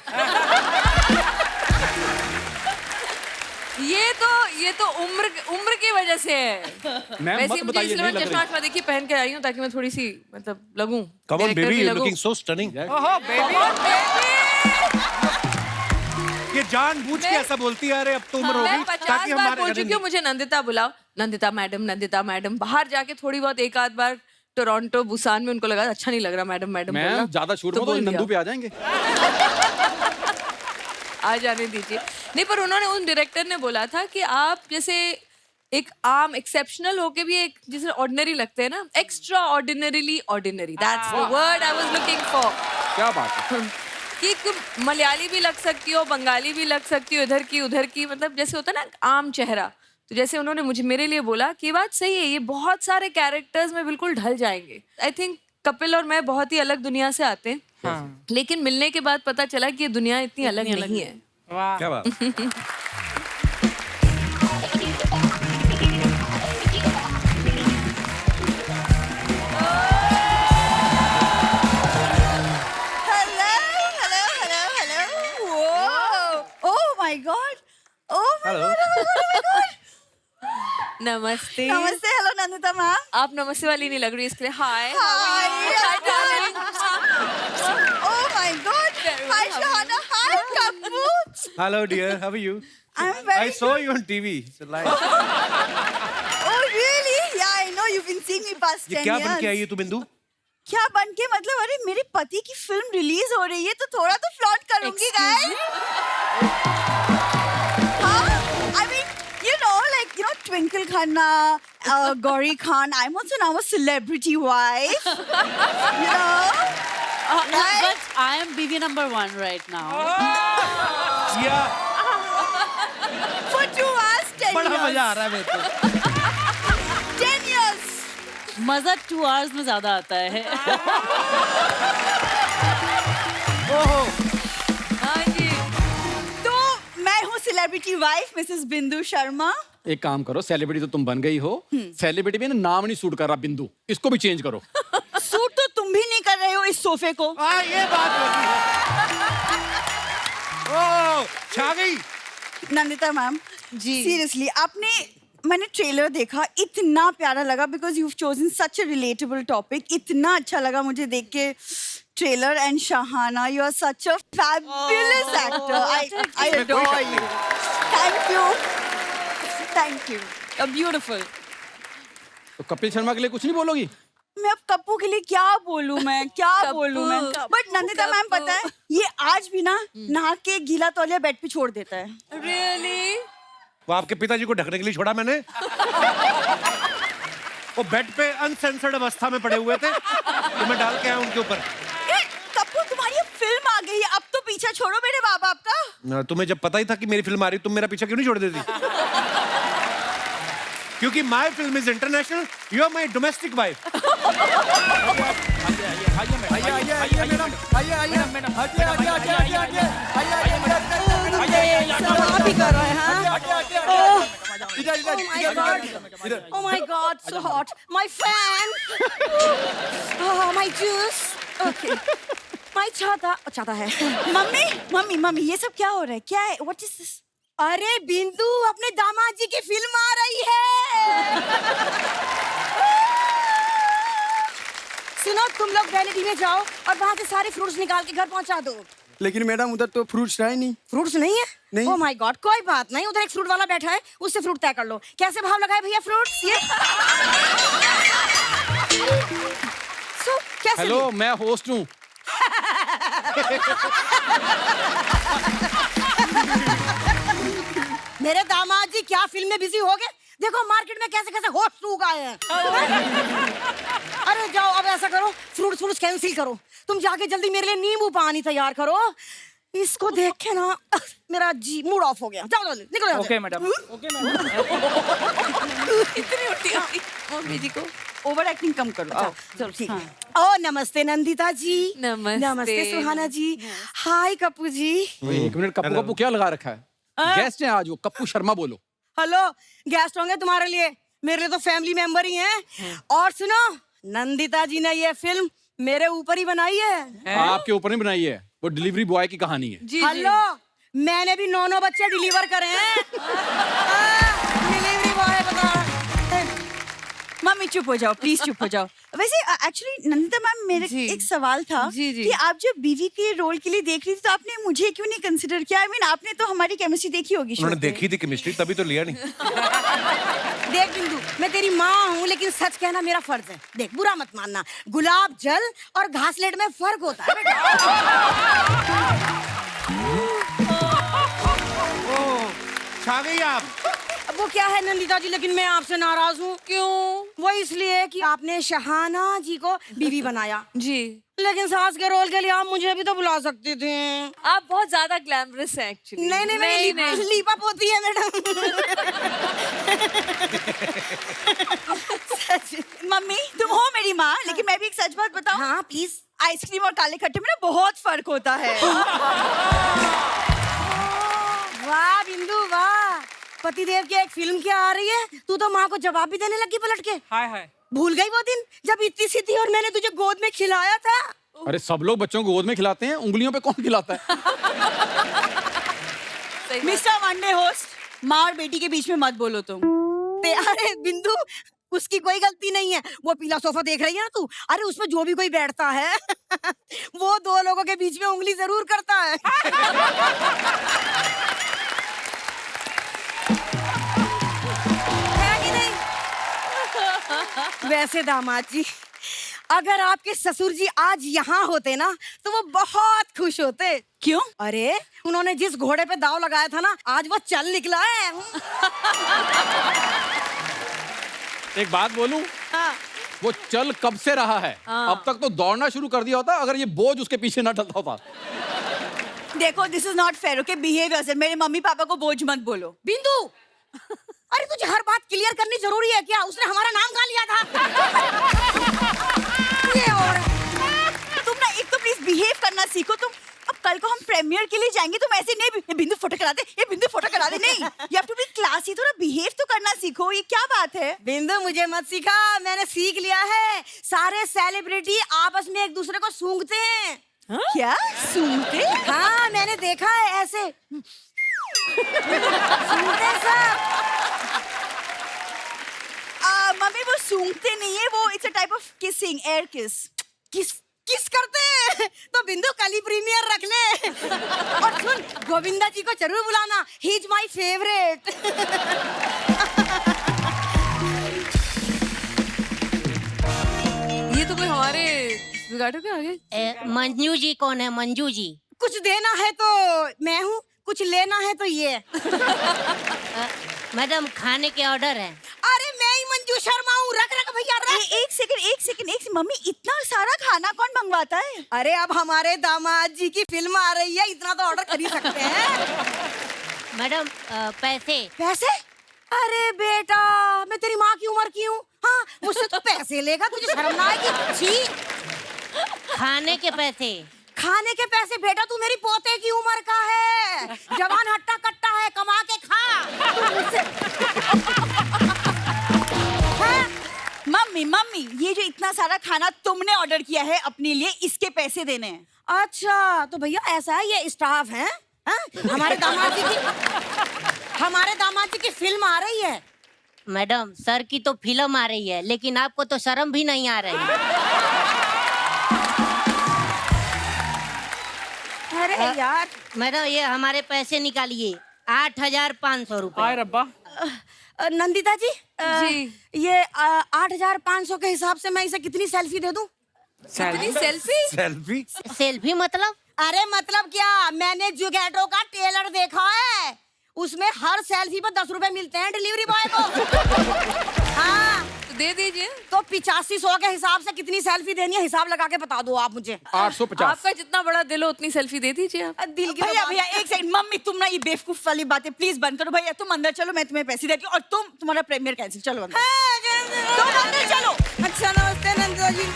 [SPEAKER 4] ये तो उम्र की वजह से है।
[SPEAKER 3] मैम
[SPEAKER 4] वैसे
[SPEAKER 3] मत
[SPEAKER 4] ही मुझे
[SPEAKER 3] बताइए,
[SPEAKER 4] इसलिए
[SPEAKER 3] नहीं
[SPEAKER 4] मैं
[SPEAKER 3] लग
[SPEAKER 4] चश्मा
[SPEAKER 3] रही।
[SPEAKER 4] वश्मा देखी पहन के आई हूँ, ताकि मैं थोड़ी सी मतलब लगूं।
[SPEAKER 1] कम ऑन
[SPEAKER 4] director
[SPEAKER 1] बेबी,
[SPEAKER 4] भी
[SPEAKER 1] यू
[SPEAKER 4] लगूं।
[SPEAKER 1] Looking so stunning.
[SPEAKER 7] ओहो बेबी,
[SPEAKER 1] ये जानबूझ के
[SPEAKER 4] मैं-
[SPEAKER 1] ऐसा बोलती है। अरे अब तो उम्र
[SPEAKER 4] मैं
[SPEAKER 1] होगी
[SPEAKER 4] 50 बार बोल चुकी हूँ मुझे नंदिता बुलाओ, नंदिता मैडम। बाहर जाके थोड़ी बहुत एक आध बार टोरंटो बुसान में उनको लगा अच्छा नहीं लग रहा मैडम बोलना।
[SPEAKER 3] मैम ज्यादा शूट
[SPEAKER 4] तो
[SPEAKER 3] में तो
[SPEAKER 4] बोल
[SPEAKER 3] नंदू पे
[SPEAKER 4] दिया।
[SPEAKER 3] आ जाएंगे।
[SPEAKER 4] आ जाने दीजिए। नहीं, पर उन्होंने, उन डायरेक्टर ने बोला था कि आप जैसे एक आम एक्सेप्शनल होके भी एक जैसे ऑर्डिनरी लगते हैं ना, extra ordinarily ordinary, that's the word I was looking for.
[SPEAKER 3] क्या बात है।
[SPEAKER 4] कि तुम मलयाली भी लग सकती हो, बंगाली भी लग सकती हो, इधर की उधर की, मतलब जैसे होता है ना आम चेहरा। तो जैसे उन्होंने मुझे मेरे लिए बोला कि बात सही है, ये बहुत सारे कैरेक्टर्स में बिल्कुल ढल जाएंगे। आई थिंक कपिल और मैं बहुत ही अलग दुनिया से आते हैं, लेकिन मिलने के बाद पता चला कि ये दुनिया इतनी अलग नहीं है।
[SPEAKER 7] वाह,
[SPEAKER 1] क्या बात।
[SPEAKER 5] hello. Whoa. Oh my God. Oh my
[SPEAKER 1] Hello.
[SPEAKER 5] God.
[SPEAKER 4] नमस्ते।
[SPEAKER 5] नमस्ते, hello नंदिता मैम।
[SPEAKER 4] आप नमस्ते वाली नहीं लग रही, इसके लिए हाय।
[SPEAKER 5] Hi,
[SPEAKER 4] darling.
[SPEAKER 5] Oh my God. Hi Shahana. Hi Kapu.
[SPEAKER 1] Hello dear, how are you?
[SPEAKER 5] I'm very
[SPEAKER 1] I saw you on TV. It's a lie.
[SPEAKER 5] Oh really? Yeah, I know you've been seeing me past 10
[SPEAKER 1] ये क्या बन के आई
[SPEAKER 5] years.
[SPEAKER 1] है तू बिंदु?
[SPEAKER 5] क्या बन के मतलब, अरे मेरे पति की फिल्म रिलीज हो रही है तो थोड़ा तो फ्लॉन्ट करूंगी गाइस। हाँ, I mean, Twinkle Khanna, Gauri Khan. I'm also now a celebrity wife. You know? Right?
[SPEAKER 10] But I am BB number 1 right now.
[SPEAKER 1] Yeah.
[SPEAKER 5] For 2 hours, 10
[SPEAKER 1] बड़ा
[SPEAKER 5] years.
[SPEAKER 1] मजा आ रहा है मेरे को।
[SPEAKER 5] 10 years.
[SPEAKER 10] मजा 2 hours में ज्यादा आता है।
[SPEAKER 1] ओहो।
[SPEAKER 4] हाँ जी।
[SPEAKER 5] तो मैं हूँ celebrity wife, Mrs. Bindu Sharma.
[SPEAKER 3] एक काम करो, सेलिब्रिटी तो तुम बन गई हो, सेलिब्रिटी में ना नाम नहीं सूट कर रहा बिंदु, इसको भी चेंज करो।
[SPEAKER 5] सूट तो तुम भी नहीं कर रहे हो इस सोफे को।
[SPEAKER 1] ये बात होती है। ओ, छा गई।
[SPEAKER 5] नंदिता मैम जी, सीरियसली मैंने ट्रेलर देखा, इतना प्यारा लगा because you chosen such a relatable topic. इतना अच्छा लगा मुझे देख के trailer. And Shahana, you are such a fabulous actor. I adore you. Thank you, thank you.
[SPEAKER 4] Beautiful.
[SPEAKER 3] तो कपिल शर्मा के लिए कुछ नहीं बोलोगी?
[SPEAKER 5] मैं अब कप्पू के लिए क्या बोलूं मैं, क्या बोलूं मैं? बट नंदिता मैम पता है, ये आज भी ना नहा के गीला तौलिया बेड पे छोड़ देता है।
[SPEAKER 4] रियली?
[SPEAKER 1] वो आपके पिताजी को ढकने के लिए छोड़ा मैंने। वो बेड पे अनसेंसर्ड अवस्था में पड़े हुए थे, तो मैं डाल के आया उनके ऊपर।
[SPEAKER 5] कप्पू, तुम्हारी फिल्म आ गई है, अब तो पीछा छोड़ो मेरे माँ बाप का।
[SPEAKER 1] तुम्हें जब पता ही था कि मेरी फिल्म आ रही, तुम मेरा पीछा क्यों नहीं छोड़ देती? क्योंकि my film is international, you are my domestic wife.
[SPEAKER 6] आप ही कर रहे हैं? Oh my God, so hot. My fan. Oh, my juice. Okay. My छाता है।
[SPEAKER 5] मम्मी, ये सब क्या हो रहा है? क्या है? What is this?
[SPEAKER 6] अरे बिंदु, अपने दामाद जी की फिल्म आ रही है। सुनो, तुम लोग वैनिटी में जाओ और वहाँ से सारे फ्रूट्स निकाल के घर पहुँचा दो।
[SPEAKER 9] लेकिन मैडम उधर तो फ्रूट्स है नहीं।
[SPEAKER 6] फ्रूट्स नहीं है?
[SPEAKER 9] नहीं।
[SPEAKER 6] ओह माय गॉड, कोई बात नहीं, उधर एक फ्रूट वाला बैठा है, उससे फ्रूट तय कर लो। कैसे भाव लगाए भैया फ्रूट्स ये? कैसे?
[SPEAKER 3] हेलो, मैं होस्ट हूँ।
[SPEAKER 6] मेरे दामाद जी क्या फिल्म में बिजी हो गए? देखो मार्केट में कैसे कैसे होस्ट लोग आए हैं। अरे जाओ, अब ऐसा करो, फ्रूट्स कैंसिल करो, तुम जाके जल्दी मेरे लिए नींबू पानी तैयार करो। इसको देख के ना मेरा जी मूड ऑफ हो गया। जाओ जल्दी निकलो।
[SPEAKER 7] Okay madam.
[SPEAKER 4] इतनी उल्टी आती मम्मी जी को।
[SPEAKER 5] ओवर एक्टिंग कम करो। आओ,
[SPEAKER 6] चलो ठीक है। ओ नमस्ते नंदिता जी।
[SPEAKER 4] नमस्ते
[SPEAKER 6] सुहाना जी। हाय कप्पू जी।
[SPEAKER 3] एक मिनट, कप्पू क्या लगा रखा है? गेस्ट हैं आज, वो कप्पू शर्मा बोलो।
[SPEAKER 6] हेलो, गेस्ट होंगे तुम्हारे लिए, मेरे लिए तो फैमिली मेंबर ही हैं। और सुनो, नंदिता जी ने ये फिल्म मेरे ऊपर ही बनाई है।
[SPEAKER 3] आपके ऊपर नहीं बनाई है, वो डिलीवरी बॉय की कहानी है।
[SPEAKER 6] हेलो, मैंने भी 9 बच्चे डिलीवर करे हैं। डिलीवरी बॉय बता।
[SPEAKER 5] मम्मी चुप हो जाओ, प्लीज चुप हो जाओ। वैसे एक्चुअली नंदिता मैम, मेरे एक सवाल था कि आप जब बीवी के रोल के लिए देख रही थी तो आपने मुझे क्यों नहीं कंसिडर किया? आई मीन, आपने तो हमारी केमिस्ट्री देखी होगी।
[SPEAKER 1] उन्होंने देखी थी केमिस्ट्री, तभी तो लिया नहीं।
[SPEAKER 6] देख बिंदु, मैं तेरी माँ हूँ, लेकिन सच कहना मेरा फर्ज है। देख, बुरा मत मानना, गुलाब जल और घासलेट में फर्क होता है बेटा।
[SPEAKER 1] छा गई आप।
[SPEAKER 6] वो क्या है नंदिता जी, लेकिन मैं आपसे नाराज हूँ। क्यों? वो इसलिए कि आपने शहाना जी को बीवी बनाया
[SPEAKER 4] जी,
[SPEAKER 6] लेकिन सास के रोल के लिए आप मुझे भी तो बुला सकती थी।
[SPEAKER 4] आप बहुत ज्यादा ग्लैमरस हैं एक्चुअली।
[SPEAKER 6] नहीं, लीपा पोती है मैडम।
[SPEAKER 5] मम्मी, तुम हो मेरी माँ, लेकिन मैं भी एक सच बात बताऊं?
[SPEAKER 6] हाँ प्लीज।
[SPEAKER 5] आइसक्रीम और काले खट्टे में ना बहुत फर्क होता है।
[SPEAKER 6] वाह बिंदु वाह, पतिदेव की एक फिल्म क्या आ रही है, तू तो माँ को जवाब भी देने लगी पलट के।
[SPEAKER 7] हाय।
[SPEAKER 6] भूल गई वो दिन जब इतनी सी थी और मैंने तुझे गोद में खिलाया था?
[SPEAKER 3] अरे सब लोग बच्चों को गोद में खिलाते हैं, उंगलियों पे कौन खिलाता है?
[SPEAKER 5] मिस्टर वनडे होस्ट, माँ और बेटी के बीच में मत बोलो तुम।
[SPEAKER 6] अरे बिंदु, उसकी कोई गलती नहीं है। वो पीला सोफा देख रही है ना तू? अरे उसमें जो भी कोई बैठता है वो 2 लोगों के बीच में उंगली जरूर करता है। वैसे दामाद जी, अगर आपके ससुर जी आज यहाँ होते ना तो वो बहुत खुश होते।
[SPEAKER 5] क्यों?
[SPEAKER 6] अरे उन्होंने जिस घोड़े पे दाव लगाया था ना, आज वो चल निकला है।
[SPEAKER 3] एक बात बोलूं?
[SPEAKER 6] हाँ।
[SPEAKER 3] वो चल कब से रहा है, अब तक तो दौड़ना शुरू कर दिया होता अगर ये बोझ उसके पीछे ना डलता होता।
[SPEAKER 5] देखो, this is not fair, okay? Behave yourself. मेरे मम्मी पापा को बोझ मत बोलो।
[SPEAKER 6] बिंदु, अरे तुझे हर बात क्लियर करनी जरूरी है क्या? उसने हमारा नाम कहाँ लिया था? ये और
[SPEAKER 5] तुम ना एक तो प्लीज बिहेव करना सीखो। तुम अब कल को हम प्रीमियर के लिए जाएंगे, तुम ऐसे नहीं ये बिंदु फोटो करा दे, ये बिंदु फोटो करा दे, नहीं, you have to be classy, थोड़ा बिहेव तो करना सीखो, ये क्या बात है?
[SPEAKER 6] बिंदु मुझे मत सिखा, मैंने सीख लिया है, सारे सेलिब्रिटी आपस में एक दूसरे को सूंघते हैं।
[SPEAKER 5] क्या सूंघते?
[SPEAKER 6] हाँ मैंने देखा है ऐसे सूंघते सब।
[SPEAKER 5] मम्मी वो सूंघते नहीं है, वो it's a type of kissing, air किस।
[SPEAKER 6] किस करते हैं तो बिंदु कल ही प्रीमियर रख ले। और सुन, गोविंदा जी को जरूर बुलाना, ही इज माय फेवरेट।
[SPEAKER 4] ये तो कोई हमारे जुगाटो के आगे।
[SPEAKER 11] मंजू जी कौन है? मंजू जी?
[SPEAKER 6] कुछ देना है तो मैं हूँ, कुछ लेना है तो ये।
[SPEAKER 11] मैडम खाने के ऑर्डर है।
[SPEAKER 6] अरे मैं ही मंजू शर्मा हूँ, रख रख भैया रख।
[SPEAKER 5] एक सेकंड, मम्मी इतना सारा खाना कौन मंगवाता है?
[SPEAKER 6] अरे अब हमारे दामाद जी की फिल्म आ रही है, इतना तो ऑर्डर खरीद सकते हैं।
[SPEAKER 11] मैडम पैसे?
[SPEAKER 6] पैसे? अरे बेटा मैं तेरी माँ की उम्र की हूँ, हाँ मुझसे तो पैसे लेगा, तुझे शर्म ना आएगी? छी।
[SPEAKER 11] खाने के पैसे?
[SPEAKER 6] खाने के पैसे बेटा, तू मेरी पोते की उम्र का है, जवान हट्टा कट्टा है, कमा के खा।
[SPEAKER 5] मम्मी ये जो इतना सारा खाना तुमने ऑर्डर किया है अपने लिए, इसके पैसे देने हैं।
[SPEAKER 6] अच्छा तो भैया ऐसा है, ये स्टाफ है, हमारे दामाद जी की फिल्म आ रही है।
[SPEAKER 11] मैडम सर की तो फिल्म आ रही है, लेकिन आपको तो शर्म भी नहीं आ रही।
[SPEAKER 6] अरे यार
[SPEAKER 11] मैडम ये हमारे पैसे निकालिए, 8,500 रुपए।
[SPEAKER 7] हाय रब्बा।
[SPEAKER 6] नंदिता जी,
[SPEAKER 4] जी।
[SPEAKER 6] ये 8,500 के हिसाब से मैं इसे कितनी सेल्फी दे दूं?
[SPEAKER 4] कितनी सेल्फी?
[SPEAKER 1] सेल्फी?
[SPEAKER 11] सेल्फी मतलब?
[SPEAKER 6] अरे मतलब क्या, मैंने जुगैटो का ट्रेलर देखा है, उसमें हर सेल्फी पर 10 रुपए मिलते हैं डिलीवरी बॉय को। हाँ
[SPEAKER 4] तो दे दीजिए।
[SPEAKER 6] तो 8500 के हिसाब से कितनी सेल्फी देनी है, हिसाब लगा के बता दो आप मुझे।
[SPEAKER 3] 850।
[SPEAKER 4] आपका जितना बड़ा दिल हो उतनी सेल्फी दे दीजिए आप।
[SPEAKER 6] दिल की
[SPEAKER 5] भैया एक सेकंड, मम्मी तुम ना ये बेवकूफ वाली बातें प्लीज बंद करो। भैया तुम अंदर चलो, मैं तुम्हें पैसे देती हूँ, और तुम्हारा प्रीमियर कैंसिल। चलो अंदर, तुम अंदर चलो।
[SPEAKER 6] अच्छा नमस्ते नंदिता जी।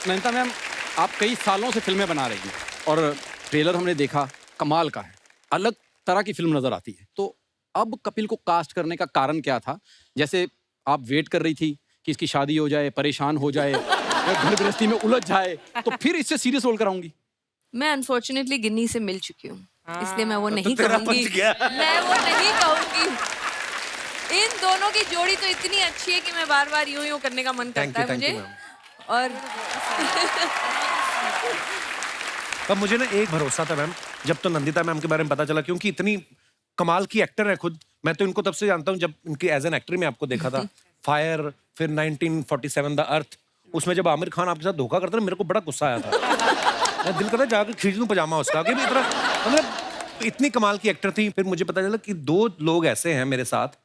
[SPEAKER 3] नैनीता मैम, आप कई सालों से फिल्में बना रही हैं और ट्रेलर हमने देखा, कमाल का है, अलग तरह की फिल्म नजर आती है। तो अब कपिल को कास्ट करने का कारण क्या था? जैसे आप वेट कर रही थी कि इसकी शादी हो जाए, परेशान हो जाए, घर गृहस्थी में उलझ जाए, तो फिर इससे सीरियस रोल कराऊंगी।
[SPEAKER 4] मैं अनफॉर्चुनेटली गिन्नी से मिल चुकी हूँ, इसलिए मैं वो नहीं
[SPEAKER 1] तेरा
[SPEAKER 4] कहूंगी।
[SPEAKER 1] बच गया।
[SPEAKER 4] मैं वो नहीं कहूंगी। इन दोनों की जोड़ी तो इतनी अच्छी है कि मैं बार बार यूं यूं करने का मन करता है मुझे। और
[SPEAKER 1] पर मुझे ना एक भरोसा था मैम, जब तो नंदिता मैम के बारे में पता चला, क्योंकि इतनी कमाल की एक्टर है खुद। मैं तो इनको तब से जानता हूँ जब इनकी एज एन एक्टर में आपको देखा था, फायर, फिर 1947 द अर्थ, उसमें जब आमिर खान आपके साथ धोखा करता था, मेरे को बड़ा गुस्सा आया था। मैं दिल करता जाकर खींच लूं पजामा उसका, कि इतना मतलब इतनी कमाल की एक्टर थी। फिर मुझे पता चला कि 2 लोग ऐसे हैं मेरे साथ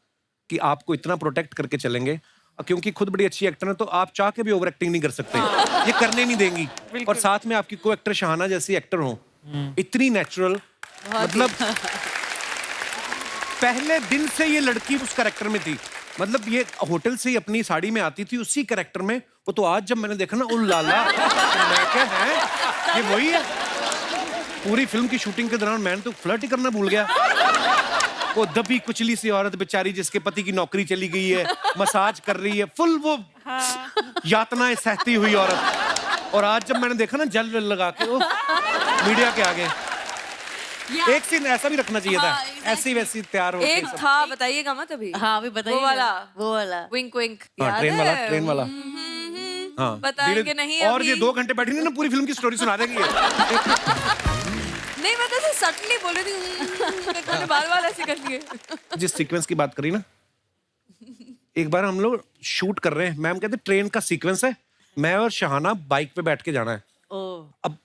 [SPEAKER 1] कि आपको इतना प्रोटेक्ट करके चलेंगे, क्योंकि खुद बड़ी अच्छी एक्टर है तो आप चाह के भी ओवर एक्टिंग नहीं कर सकते, ये करने नहीं देंगी। और साथ में आपकी को एक्टर शहाना जैसी एक्टर हो, इतनी नेचुरल, मतलब पहले दिन से ये लड़की उस कैरेक्टर में थी। मतलब ये होटल से ही अपनी साड़ी में आती थी उसी कैरेक्टर में। वो तो आज जब मैंने देखा ना, उल लाला, मैं क्या है ये वही है। पूरी फिल्म की शूटिंग के दौरान मैंने तो फ्लर्ट ही करना भूल गया। वो दबी कुचली सी औरत बेचारी, जिसके पति की नौकरी चली गई है, मसाज कर रही है, फुल वो यातनाएं सहती हुई औरत। और आज जब मैंने देखा ना जल लगा के मीडिया के आगे, एक सीन ऐसा भी रखना चाहिए था, ऐसी वैसी तैयार हो।
[SPEAKER 4] एक था, बताइएगा मत अभी।
[SPEAKER 10] हाँ अभी बताइए।
[SPEAKER 4] वो वाला विंक विंक,
[SPEAKER 1] ट्रेन वाला। हाँ,
[SPEAKER 4] बताएंगे नहीं
[SPEAKER 1] और
[SPEAKER 4] अभी।
[SPEAKER 1] ये 2 घंटे बैठी नहीं ना, पूरी फिल्म की स्टोरी सुना देगी।
[SPEAKER 4] नहीं, मैं तो ऐसे सटली बोल रही थी, मैंने बाल ऐसे कर लिए।
[SPEAKER 1] जिस सीक्वेंस की बात करी ना, एक बार हम लोग शूट कर रहे हैं, मैम कहते ट्रेन का सीक्वेंस है, मैं और शहाना बाइक पे बैठ के जाना है। अब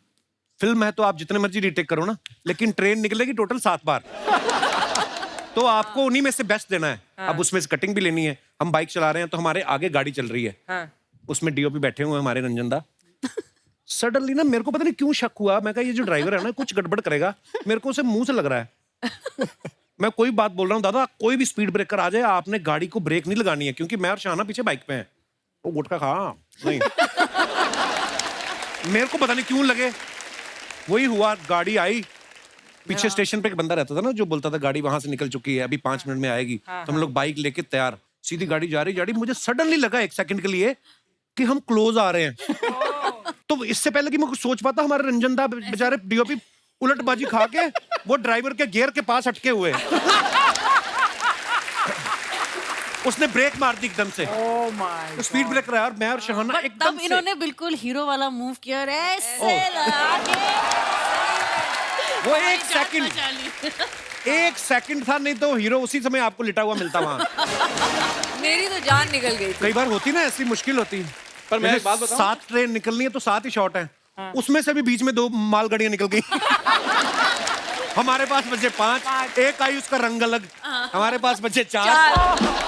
[SPEAKER 1] फिल्म है तो आप जितने मर्जी रीटेक करो ना, लेकिन ट्रेन निकलेगी टोटल 7 बार। तो आपको उन्हीं में से बेस्ट देना है। अब उसमें से कटिंग भी लेनी है। हम बाइक चला रहे हैं तो हमारे आगे गाड़ी चल रही है, उसमें डीओपी बैठे हुए हैं हमारे रंजनदा। सडनली ना मेरे को पता नहीं क्यों शक हुआ, मैं कहा ये जो ड्राइवर है ना कुछ गड़बड़ करेगा, मेरे को उसे मुंह से लग रहा है। मैं कोई बात बोल रहा हूँ, दादा कोई भी स्पीड ब्रेकर आ जाए, आपने गाड़ी को ब्रेक नहीं लगानी है, क्योंकि मैं और शाना पीछे बाइक पे हैं। वो गुटखा खा नहीं। मेरे को पता नहीं क्यों लगे, वही हुआ, गाड़ी आई पीछे स्टेशन पे एक बंदा रहता था ना जो बोलता था गाड़ी वहां से निकल चुकी है, अभी 5 मिनट में आएगी। तो हम लोग बाइक लेके तैयार, सीधी गाड़ी जा रही, मुझे सडनली लगा 1 सेकंड के लिए कि हम क्लोज आ रहे हैं। तो इससे पहले कि मैं कुछ सोच पाता, हमारे रंजन दा बेचारे डीओपी उलटबाजी खा के वो ड्राइवर के गियर के पास अटके हुए। उसने ब्रेक मार दी एकदम से, तो स्पीड ब्रेक रहा, और मैं और शहाना एकदम
[SPEAKER 10] तब इन्होंने बिल्कुल हीरो वाला मूव किया और ऐसे आगे
[SPEAKER 1] वो 1 सेकंड था, नहीं तो हीरो उसी समय आपको लिटा हुआ मिलता वहां।
[SPEAKER 4] मेरी तो जान निकल गई थी।
[SPEAKER 1] कई बार होती ना ऐसी मुश्किल होती।
[SPEAKER 3] पर मैं एक बात बताऊं?
[SPEAKER 1] 7 ट्रेन निकलनी है तो 7 ही शॉट है, उसमें से भी बीच में 2 मालगाड़ियां निकल गई। हमारे पास बचे 5, एक आई उसका रंग अलग, हमारे पास बचे 4।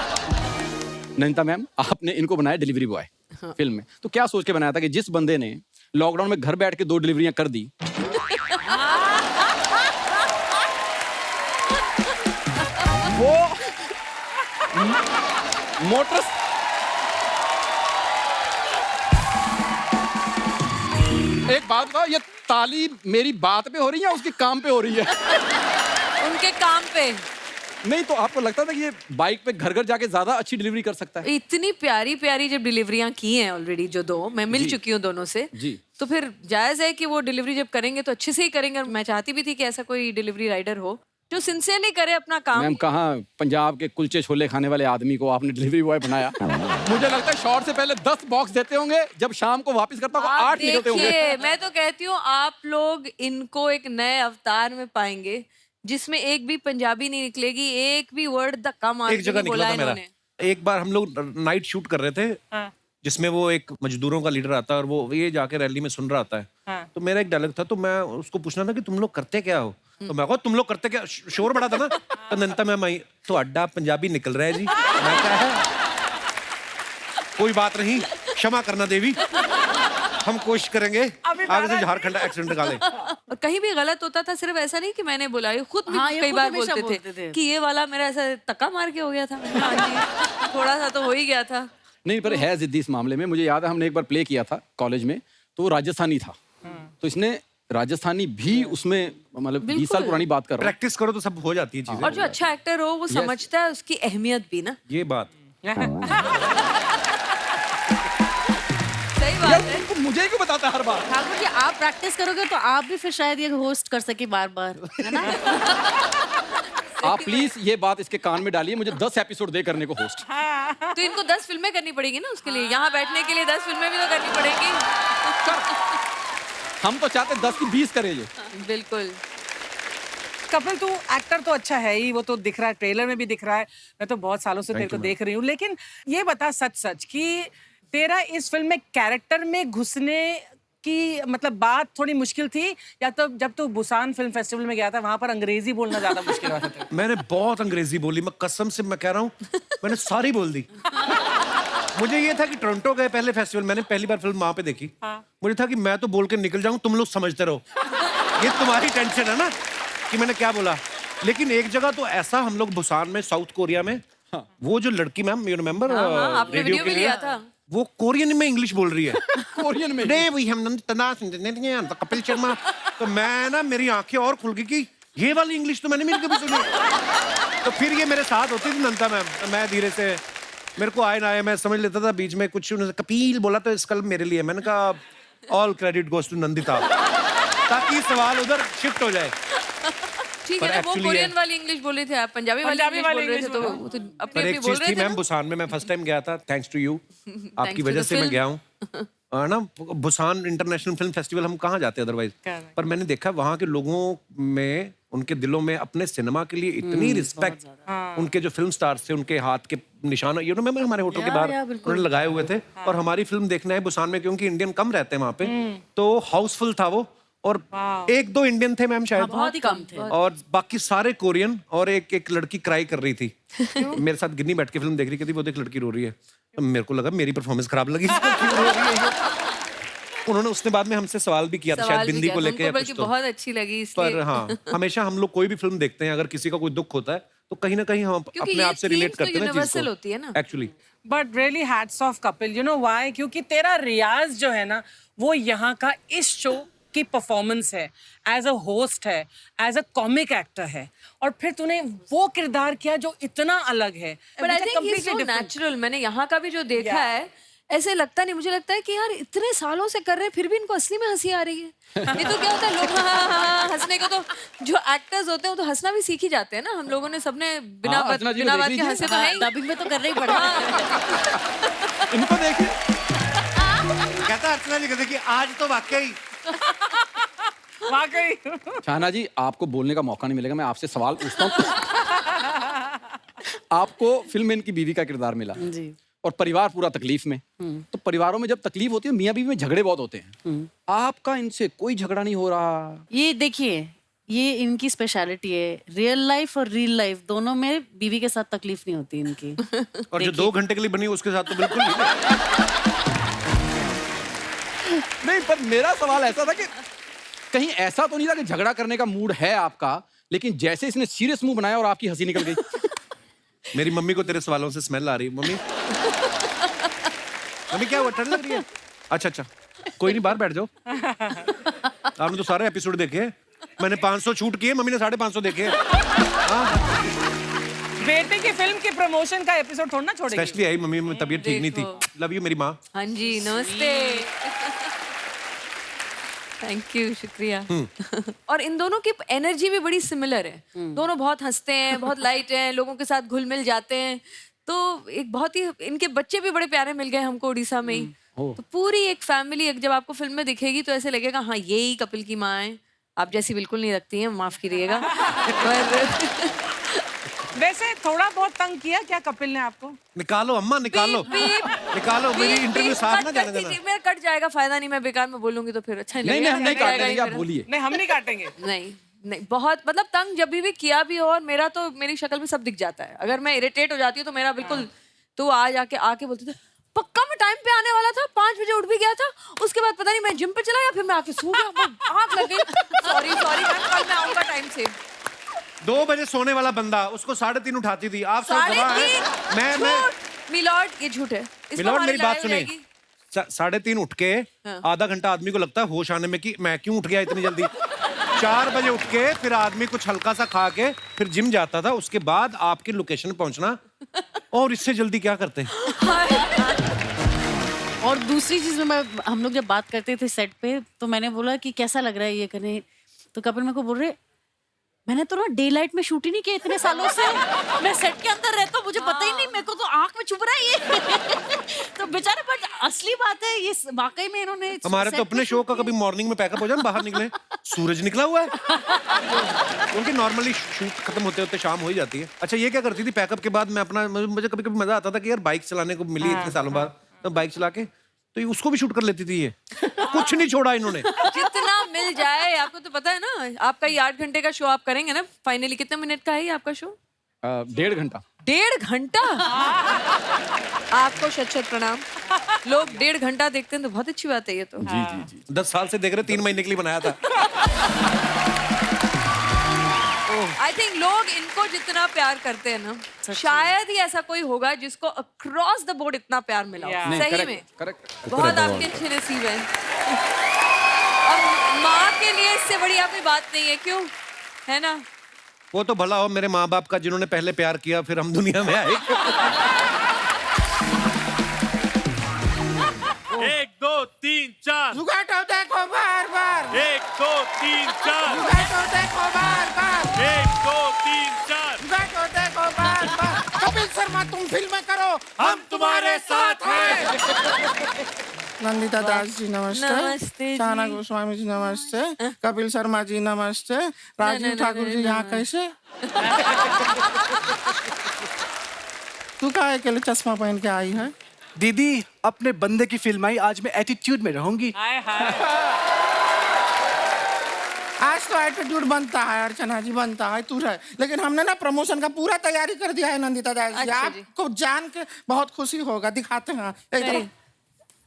[SPEAKER 3] नैनीता मैम, आपने इनको बनाया डिलीवरी बॉय फिल्म में, तो क्या सोच के बनाया था कि जिस बंदे ने लॉकडाउन में घर बैठ के 2 डिलीवरियां कर दी, वो मोटर एक बात बताओ, ये ताली मेरी बात पे हो रही है या उसके काम पे हो रही है?
[SPEAKER 4] उनके काम पे।
[SPEAKER 3] नहीं तो आपको लगता था कि ये बाइक पे घर घर जाके ज्यादा अच्छी डिलीवरी कर सकता है?
[SPEAKER 4] इतनी प्यारी प्यारी जब डिलीवरियां की हैं ऑलरेडी, जो 2 मैं मिल चुकी हूँ दोनों से,
[SPEAKER 3] जी।
[SPEAKER 4] तो फिर जायज है कि वो डिलीवरी जब करेंगे तो अच्छे से ही करेंगे। और मैं चाहती भी थी कि ऐसा कोई डिलीवरी राइडर हो जो सिंसियरली करे अपना काम।
[SPEAKER 3] मैम, कहाँ पंजाब के कुलचे छोले खाने वाले आदमी को आपने डिलीवरी बॉय बनाया? मुझे लगता है शॉर्ट से पहले 10 बॉक्स देते होंगे, जब शाम को वापस करता होगा 8 निकलते होंगे।
[SPEAKER 4] देखिए, मैं तो कहती हूँ आप लोग इनको एक नए अवतार में पाएंगे जिसमें एक भी पंजाबी नहीं निकलेगी, एक भी वर्ड धक्का मार
[SPEAKER 1] एक जगह
[SPEAKER 4] के बोला
[SPEAKER 1] निकला था
[SPEAKER 4] इन्होंने।
[SPEAKER 1] मेरा। एक बार हम लोग नाइट शूट कर रहे थे, जिसमें वो एक मजदूरों का लीडर आता है और वो ये जाके रैली में सुन रहा आता है। तो मेरा एक डायलॉग था, तो मैं उसको पूछना था कि तुम लोग करते क्या हो? तो मैं कहा तुम लोग करते क्या, शोर बड़ा था ना। तो नंता मैम आई, तो अड्डा पंजाबी निकल रहा है जी। मैं क्या है, कोई बात नहीं, क्षमा करना देवी, हम कोशिश करेंगे आगे से झारखंड एक्सीडेंट निकाले।
[SPEAKER 4] और कहीं भी गलत होता था, सिर्फ ऐसा नहीं कि मैंने बोला, ये खुद भी कई बार बोलते थे कि ये वाला मेरा ऐसा तक्का मार के हो गया था। हाँ जी, थोड़ा सा तो हो ही गया था।
[SPEAKER 3] नहीं, पर है जिद्दी इस मामले में। मुझे याद है हमने एक बार प्ले किया था कॉलेज में, तो वो राजस्थानी था, तो इसने राजस्थानी भी उसमें, मतलब 20 साल पुरानी बात कर रहा हूँ।
[SPEAKER 1] प्रैक्टिस करो तो सब हो जाती है चीजें।
[SPEAKER 4] और जो अच्छा एक्टर हो वो समझता है उसकी अहमियत भी ना।
[SPEAKER 1] ये बात
[SPEAKER 4] सही बात है।
[SPEAKER 3] तो मुझे ही क्यों बताता है हर बार?
[SPEAKER 10] ठाकुर जी, आप प्रैक्टिस करोगे तो आप भी फिर शायद ये होस्ट कर सके बार बार, है ना?
[SPEAKER 3] आप प्लीज ये बात इसके कान में डालिए, मुझे 10 एपिसोड दे करने को होस्ट।
[SPEAKER 4] तो इनको 10 फिल्में करनी पड़ेगी ना उसके लिए, यहाँ बैठने के लिए 10 फिल्में भी तो करनी पड़ेगी।
[SPEAKER 3] हम तो चाहते 10 की 20 करे जो।
[SPEAKER 4] बिल्कुल।
[SPEAKER 7] कपिल, तू एक्टर तो अच्छा है ही, वो तो दिख रहा है, ट्रेलर में भी दिख रहा है। मैं तो बहुत सालों से तेरे को देख रही हूँ, लेकिन ये बता सच सच कि तेरा इस फिल्म में कैरेक्टर में घुसने की मतलब बात थोड़ी मुश्किल थी, या तो जब तू बुसान फिल्म फेस्टिवल में गया था वहां पर अंग्रेजी बोलना ज्यादा मुश्किल हुआ था?
[SPEAKER 1] मैंने बहुत अंग्रेजी बोली, मैं कसम से मैं कह रहा हूँ, मैंने सारी बोल दी। मुझे ये था कि टोरंटो गए पहले फेस्टिवल, मैंने पहली बार फिल्म वहां पे देखी। मुझे था कि मैं तो बोल के निकल जाऊं, तुम लोग समझते रहो, ये तुम्हारी टेंशन है ना कि मैंने क्या बोला। लेकिन एक जगह तो ऐसा, हम लोग बुसान में, साउथ कोरिया में, वो जो लड़की मैम, यू रिमेम्बर,
[SPEAKER 4] आपने वीडियो भी लिया था,
[SPEAKER 1] वो कोरियन में इंग्लिश बोल रही है।
[SPEAKER 3] कोरियन में?
[SPEAKER 1] नहीं, वही हम कपिल शर्मा। तो मैं ना, मेरी आंखें और खुल गई कि ये वाली इंग्लिश तो मैंने भी कभी सुनी। तो फिर ये मेरे साथ होती थी नंदा मैम, मैं धीरे से, मेरे को आए ना आए मैं समझ लेता था, बीच में कुछ उन्होंने कपिल बोला तो इसका मेरे लिए, मैंने कहा all credit goes to Nandita, ताकि सवाल उधर शिफ्ट हो जाए।
[SPEAKER 4] ठीक है ना, वो कोरियन वाली इंग्लिश बोल रहे थे, आप पंजाबी वाली इंग्लिश बोल रहे थे, तो अपनी अपनी बोल रहे थे।
[SPEAKER 1] मैम, बुसान में मैं फर्स्ट टाइम गया था, थैंक्स टू यू, आपकी वजह से मैं गया हूँ ना। बुसान इंटरनेशनल फिल्म फेस्टिवल हम कहाँ जाते अदरवाइज, पर मैंने देखा वहाँ के लोगों में, उनके दिलों में अपने सिनेमा के लिए इतनी रिस्पेक्ट, उनके जो फिल्म स्टार्स थे, उनके हाथ के निशान, यू नो, मैं हमारे होटल के बाहर उन्होंने लगाए हुए थे। और हमारी फिल्म देखना है बुसान में, क्योंकि इंडियन कम रहते हैं वहाँ पे, तो हाउसफुल था वो, और 1-2 इंडियन थे मैम शायद,
[SPEAKER 10] बहुत ही कम थे,
[SPEAKER 1] और बाकी सारे कोरियन। और एक लड़की क्राई कर रही थी मेरे साथ, गिन्नी बैठ के फिल्म देख रही थी, वो देख लड़की रो रही है, तो मेरे को लगा मेरी परफॉर्मेंस खराब लगी, क्यों रो रही है ये? उन्होंने उसने बाद में हमसे सवाल भी किया था, शायद बिंदी को लेके,
[SPEAKER 4] बल्कि बहुत अच्छी लगी इसलिए।
[SPEAKER 1] पर हाँ, हमेशा हम लोग कोई भी फिल्म देखते हैं, अगर किसी का कोई दुख होता है तो कहीं ना कहीं हम
[SPEAKER 4] क्योंकि
[SPEAKER 1] अपने
[SPEAKER 4] ये
[SPEAKER 1] आप से रिलेट
[SPEAKER 4] themes तो
[SPEAKER 1] करते हैं ना
[SPEAKER 4] universal होती है ना।
[SPEAKER 1] Actually.
[SPEAKER 7] But really hats off Kapil, you know why? क्योंकि तेरा रियाज जो है ना वो यहाँ का इस शो की परफॉर्मेंस है, एज अ होस्ट है, एज अ कॉमिक एक्टर है, और फिर तूने वो किरदार किया जो इतना अलग है।
[SPEAKER 4] But I think he is so natural. मैंने यहाँ का भी जो देखा है, ऐसे लगता नहीं, मुझे लगता है कि यार इतने सालों से कर रहे हैं फिर भी इनको असली में हंसी आ रही है। ये तो क्या होता है, लोग हाँ हंसने को तो जो एक्टर्स होते हैं वो तो हंसना भी सीख ही जाते हैं ना। हम लोगों ने सबने बिना बात के हंसे तो है ही।
[SPEAKER 10] डबिंग में तो करना ही पड़ेगा।
[SPEAKER 3] इनको देखिए,
[SPEAKER 1] कहता अर्चना जी कहते कि आज तो वाकई
[SPEAKER 7] वाकई।
[SPEAKER 3] शाहना जी आपको बोलने का मौका नहीं मिलेगा, मैं आपसे सवाल पूछता हूँ। आपको फिल्म में इनकी बीवी का किरदार मिला
[SPEAKER 10] जी।
[SPEAKER 3] और परिवार पूरा तकलीफ में, तो परिवारों में जब तकलीफ होती है मियाँ बीवी में झगड़े बहुत होते हैं, आपका इनसे कोई झगड़ा नहीं हो रहा?
[SPEAKER 10] ये देखिए, ये इनकी स्पेशलिटी है। रियल लाइफ और रियल लाइफ दोनों में बीवी के साथ तकलीफ नहीं होती इनकी।
[SPEAKER 1] और जो 2 घंटे के लिए बनी उसके साथ तो बिल्कुल नहीं।
[SPEAKER 3] नहीं, पर मेरा सवाल ऐसा था कि कहीं ऐसा तो नहीं था कि झगड़ा करने का मूड है आपका, लेकिन जैसे इसने सीरियस मुंह बनाया और आपकी हंसी निकल गई।
[SPEAKER 1] मेरी मम्मी को तेरे सवालों से स्मेल आ रही है। मम्मी मम्मी क्या हुआ, ठंड लग रही है? अच्छा, कोई नहीं, बाहर बैठ जाओ। आपने तो सारे एपिसोड देखे, मैंने 500 शूट किए, मम्मी ने 550 देखे।
[SPEAKER 7] बेटे की फिल्म की प्रमोशन का एपिसोड थोड़ा ना छोड़ेगी।
[SPEAKER 1] स्पेशली आई मम्मी में तबीयत ठीक नहीं थी। लव यू मेरी माँ।
[SPEAKER 4] हाँ जी, नमस्ते। थैंक यू, शुक्रिया। और इन दोनों की एनर्जी भी बड़ी सिमिलर है। दोनों बहुत हंसते हैं, बहुत लाइट हैं, लोगों के साथ घुल मिल जाते हैं। तो एक बहुत ही, इनके बच्चे भी बड़े प्यारे मिल गए हमको उड़ीसा में ही। तो पूरी एक फैमिली जब आपको फिल्म में दिखेगी तो ऐसे लगेगा हाँ ये ही कपिल की माँ है। आप जैसी बिल्कुल नहीं लगती हैं, माफ कीजिएगा। पर
[SPEAKER 7] वैसे थोड़ा बहुत तंग किया क्या कपिल ने आपको?
[SPEAKER 1] निकालो अम्मा, निकालो निकालो, मेरी इंटरव्यू साफ ना जाने देना।
[SPEAKER 4] मेरा कट जाएगा, फायदा नहीं, मैं बेकार में बोलूंगी तो फिर अच्छा नहीं
[SPEAKER 3] नहीं,
[SPEAKER 4] लगेगा।
[SPEAKER 3] हम नहीं काटेंगे, आप बोलिए।
[SPEAKER 7] नहीं, हम नहीं काटेंगे।
[SPEAKER 4] नहीं, बहुत मतलब तंग जब भी किया भी हो, और मेरा तो मेरी शक्ल में सब दिख जाता है। अगर मैं इरिटेट हो जाती हूँ तो मेरा बिल्कुल, तो आज आके बोलते थे पक्का मैं टाइम पे आने वाला था, 5 बजे उठ भी गया था, उसके बाद पता नहीं मैं जिम पे चला गया, फिर मैं आके सो गया, आँख लग गई। सॉरी मैम, कल मैं आऊंगा टाइम से।
[SPEAKER 1] 2 बजे सोने वाला बंदा उसको 3:30 उठाती थी। आप सब गवाह हैं। मैं
[SPEAKER 4] मिलॉर्ड, ये झूठ है।
[SPEAKER 1] मिलॉर्ड मेरी बात सुनिए, 3:30 उठ के आधा घंटा आदमी को लगता है होश आने में कि मैं क्यों उठ गया इतनी जल्दी। 4 बजे उठ के फिर आदमी कुछ हल्का सा खा के फिर जिम जाता था, उसके बाद आपकी लोकेशन पहुंचना, और इससे जल्दी क्या करते हैं?
[SPEAKER 10] और दूसरी चीज में हम लोग जब बात करते थे सेट पे, तो मैंने बोला कि कैसा लग रहा है ये करने, तो कपिल मेरे को बोल रहे मैंने तो ना डे लाइट में शूट ही नहीं किया इतने सालों से, मैं सेट के अंदर रहता हूँ, मुझे पता ही नहीं, मेरे को तो आंख में चुभ रहा है ये। तो बेचारे, बट असली बात है ये, वाकई में इन्होंने
[SPEAKER 1] हमारे तो अपने शो का कभी मॉर्निंग में पैकअप हो जाए, बाहर निकले सूरज निकला हुआ है, क्योंकि नॉर्मली शूट खत्म होते होते शाम हो ही जाती है। अच्छा, ये क्या करती थी पैकअप के बाद? मैं अपना, मुझे कभी कभी मजा आता था कि यार बाइक चलाने को मिली इतने सालों बाद, तो बाइक चला के तो उसको भी शूट कर लेती थी। ये कुछ नहीं छोड़ा इन्होंने,
[SPEAKER 4] जितना मिल जाए। आपको तो पता है ना, आपका ये 8 घंटे का शो आप करेंगे ना, फाइनली कितने मिनट का है ये आपका शो?
[SPEAKER 3] 1.5 घंटा।
[SPEAKER 4] 1.5 घंटा? आपको शत प्रणाम। लोग 1.5 घंटा देखते हैं तो बहुत अच्छी बात है ये तो।
[SPEAKER 3] जी।
[SPEAKER 1] 10 साल से देख रहे, 3 महीने के लिए बनाया था।
[SPEAKER 4] आई थिंक लोग इनको जितना प्यार करते हैं ना, शायद ही ऐसा कोई होगा जिसको अक्रॉस द बोर्ड इतना प्यार मिला हो। सही में बहुत आपके अच्छे नसीब है। अब माँ के लिए इससे बड़ी कोई बात नहीं है, क्यों, है ना?
[SPEAKER 1] वो तो भला हो मेरे माँ बाप का, जिन्होंने पहले प्यार किया फिर हम दुनिया में आए।
[SPEAKER 8] 1 2 3 4
[SPEAKER 9] जुगाटो देखो बार बार,
[SPEAKER 8] 1 2 3 4
[SPEAKER 9] जुगाटो देखो बार बार,
[SPEAKER 8] 1 2 3 4
[SPEAKER 9] जुगाटो देखो बार बार। कपिल शर्मा तुम फिल्में करो, हम तुम्हारे साथ हैं। नंदिता दास जी नमस्ते,
[SPEAKER 4] नमस्ते जी।
[SPEAKER 9] शाहना गोस्वामी जी नमस्ते, कपिल शर्मा जी नमस्ते, राजीव ठाकुर जी यहाँ कैसे? तू क्या अकेले चश्मा पहन के आई है?
[SPEAKER 12] दीदी, अपने बंदे की फिल्म आई, आज मैं एटीट्यूड में रहूंगी।
[SPEAKER 9] आज तो एटीट्यूड बनता है अर्चना जी, बनता है, तू रहे। लेकिन हमने ना प्रमोशन का पूरा तैयारी कर दिया है नंदिता दास जी।
[SPEAKER 4] अच्छा जी।
[SPEAKER 9] आपको जान के बहुत खुशी होगा, दिखाते हैं।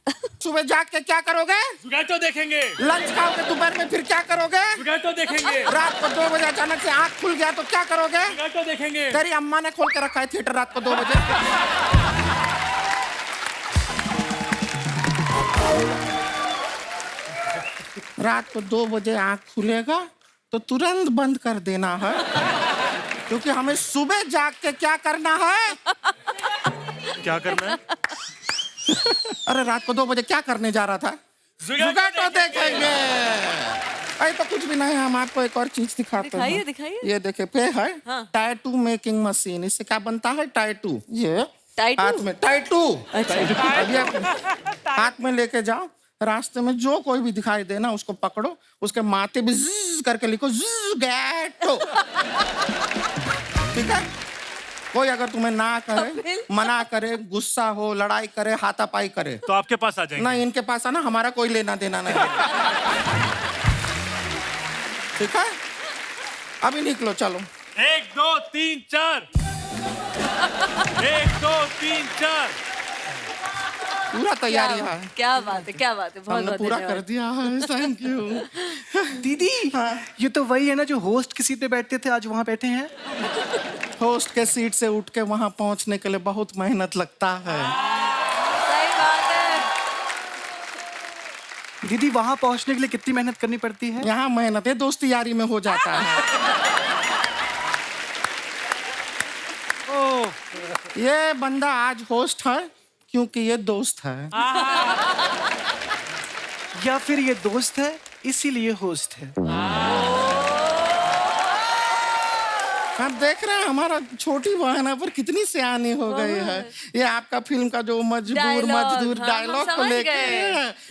[SPEAKER 9] सुबह जाग के क्या करोगे?
[SPEAKER 8] जुगैटो देखेंगे।
[SPEAKER 9] लंच खाओगे दोपहर में, फिर क्या करोगे?
[SPEAKER 8] जुगैटो देखेंगे।
[SPEAKER 9] रात को 2 बजे अचानक से आँख खुल गया तो क्या करोगे?
[SPEAKER 8] जुगैटो देखेंगे।
[SPEAKER 9] तेरी अम्मा ने खोल के रखा है थिएटर रात को 2 बजे। रात को 2 बजे आँख खुलेगा तो तुरंत बंद कर देना है, क्योंकि हमें सुबह जाग के क्या करना है?
[SPEAKER 8] क्या करना है?
[SPEAKER 9] अरे रात को 2 बजे क्या करने जा रहा था? जुगैटो देखेंगे। अरे तो कुछ भी नहीं, हम आपको एक और चीज दिखाते हैं।
[SPEAKER 4] दिखाइए।
[SPEAKER 9] ये देखिए पे है टैटू मेकिंग मशीन। इससे क्या बनता है? टैटू। ये
[SPEAKER 4] टैटू?
[SPEAKER 9] हाथ में टैटू।
[SPEAKER 4] अच्छा।
[SPEAKER 9] अभी आप हाथ में लेके जाओ, रास्ते में जो कोई भी दिखाई देना उसको पकड़ो, उसके माथे भी ज़्ज़ करके लिखो जुगैटो। ठीक है? कोई अगर तुम्हें ना करे, मना करे, गुस्सा हो, लड़ाई करे, हाथापाई करे
[SPEAKER 8] तो आपके पास आ जाएंगे।
[SPEAKER 9] नहीं, इनके पास आना, हमारा कोई लेना देना नहीं। ठीक है? अभी निकलो, चलो।
[SPEAKER 8] 1 2 3 4। 1 2 3 4।
[SPEAKER 9] पूरा तैयारी है।
[SPEAKER 4] क्या बात है, क्या बात है, बहुत
[SPEAKER 9] हमने
[SPEAKER 4] बहुत
[SPEAKER 9] पूरा
[SPEAKER 4] धन्यवाद।
[SPEAKER 9] कर दिया है। Thank you.
[SPEAKER 12] दीदी ये तो वही है ना जो होस्ट की सीट पे बैठते थे, आज वहाँ बैठे हैं।
[SPEAKER 9] होस्ट के सीट से उठ के वहाँ पहुँचने के लिए बहुत मेहनत लगता है।
[SPEAKER 4] सही बात है।
[SPEAKER 12] दीदी वहाँ पहुँचने के लिए कितनी मेहनत करनी पड़ती है?
[SPEAKER 9] यहाँ मेहनत है दोस्ती यारी में हो जाता है। ये बंदा आज होस्ट है क्योंकि ये दोस्त है।
[SPEAKER 12] या फिर ये दोस्त है इसीलिए होस्ट है।
[SPEAKER 9] आप देख रहे हैं हमारा छोटी बहना पर कितनी सियानी हो गई है। ये आपका फिल्म का जो मजबूर मजदूर डायलॉग को लेके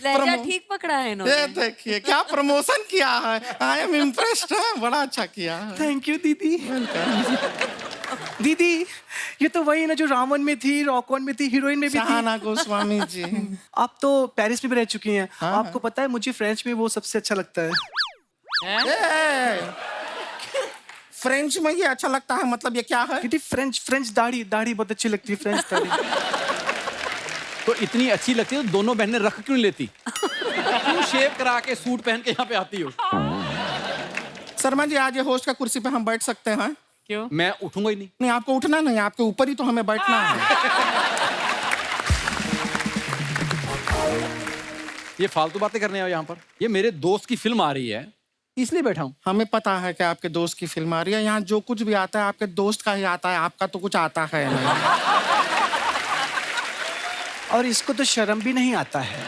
[SPEAKER 4] लहजा ठीक पकड़ा है इन्होंने।
[SPEAKER 9] ये देखिए क्या प्रमोशन किया है। आई एम इम्प्रेस्ड है, बड़ा अच्छा किया है।
[SPEAKER 12] थैंक यू दीदी। दीदी ये तो वही ना जो रावण में थी, रॉकॉन में थी, हीरोइन में भी थी।
[SPEAKER 9] सहाना गोस्वामी जी।
[SPEAKER 12] आप तो पेरिस में भी रह चुकी हैं। आपको पता है मुझे फ्रेंच में वो सबसे अच्छा लगता है।
[SPEAKER 9] फ्रेंच में ये अच्छा लगता है, मतलब ये क्या है?
[SPEAKER 12] दीदी फ्रेंच दाढ़ी बहुत अच्छी लगती है, फ्रेंच दाढ़ी।
[SPEAKER 3] तो इतनी अच्छी लगती है तो दोनों बहनें रख क्यों नहीं लेती? क्यों शेव करा के सूट पहन के यहाँ पे आती हो?
[SPEAKER 9] शर्मा जी आज ये होस्ट का कुर्सी पे हम बैठ सकते हैं?
[SPEAKER 3] क्यों? मैं उठूंगा ही नहीं।
[SPEAKER 9] नहीं, आपको उठना नहीं, आपके ऊपर ही तो हमें बैठना है।
[SPEAKER 3] ये फालतू बातें करने आओ यहाँ पर। ये मेरे दोस्त की फिल्म आ रही है इसलिए बैठा हूँ।
[SPEAKER 9] हमें पता है कि आपके दोस्त की फिल्म आ रही है। यहाँ जो कुछ भी आता है आपके दोस्त का ही आता है, आपका तो कुछ आता है नहीं।
[SPEAKER 12] और इसको तो शर्म भी नहीं आता है।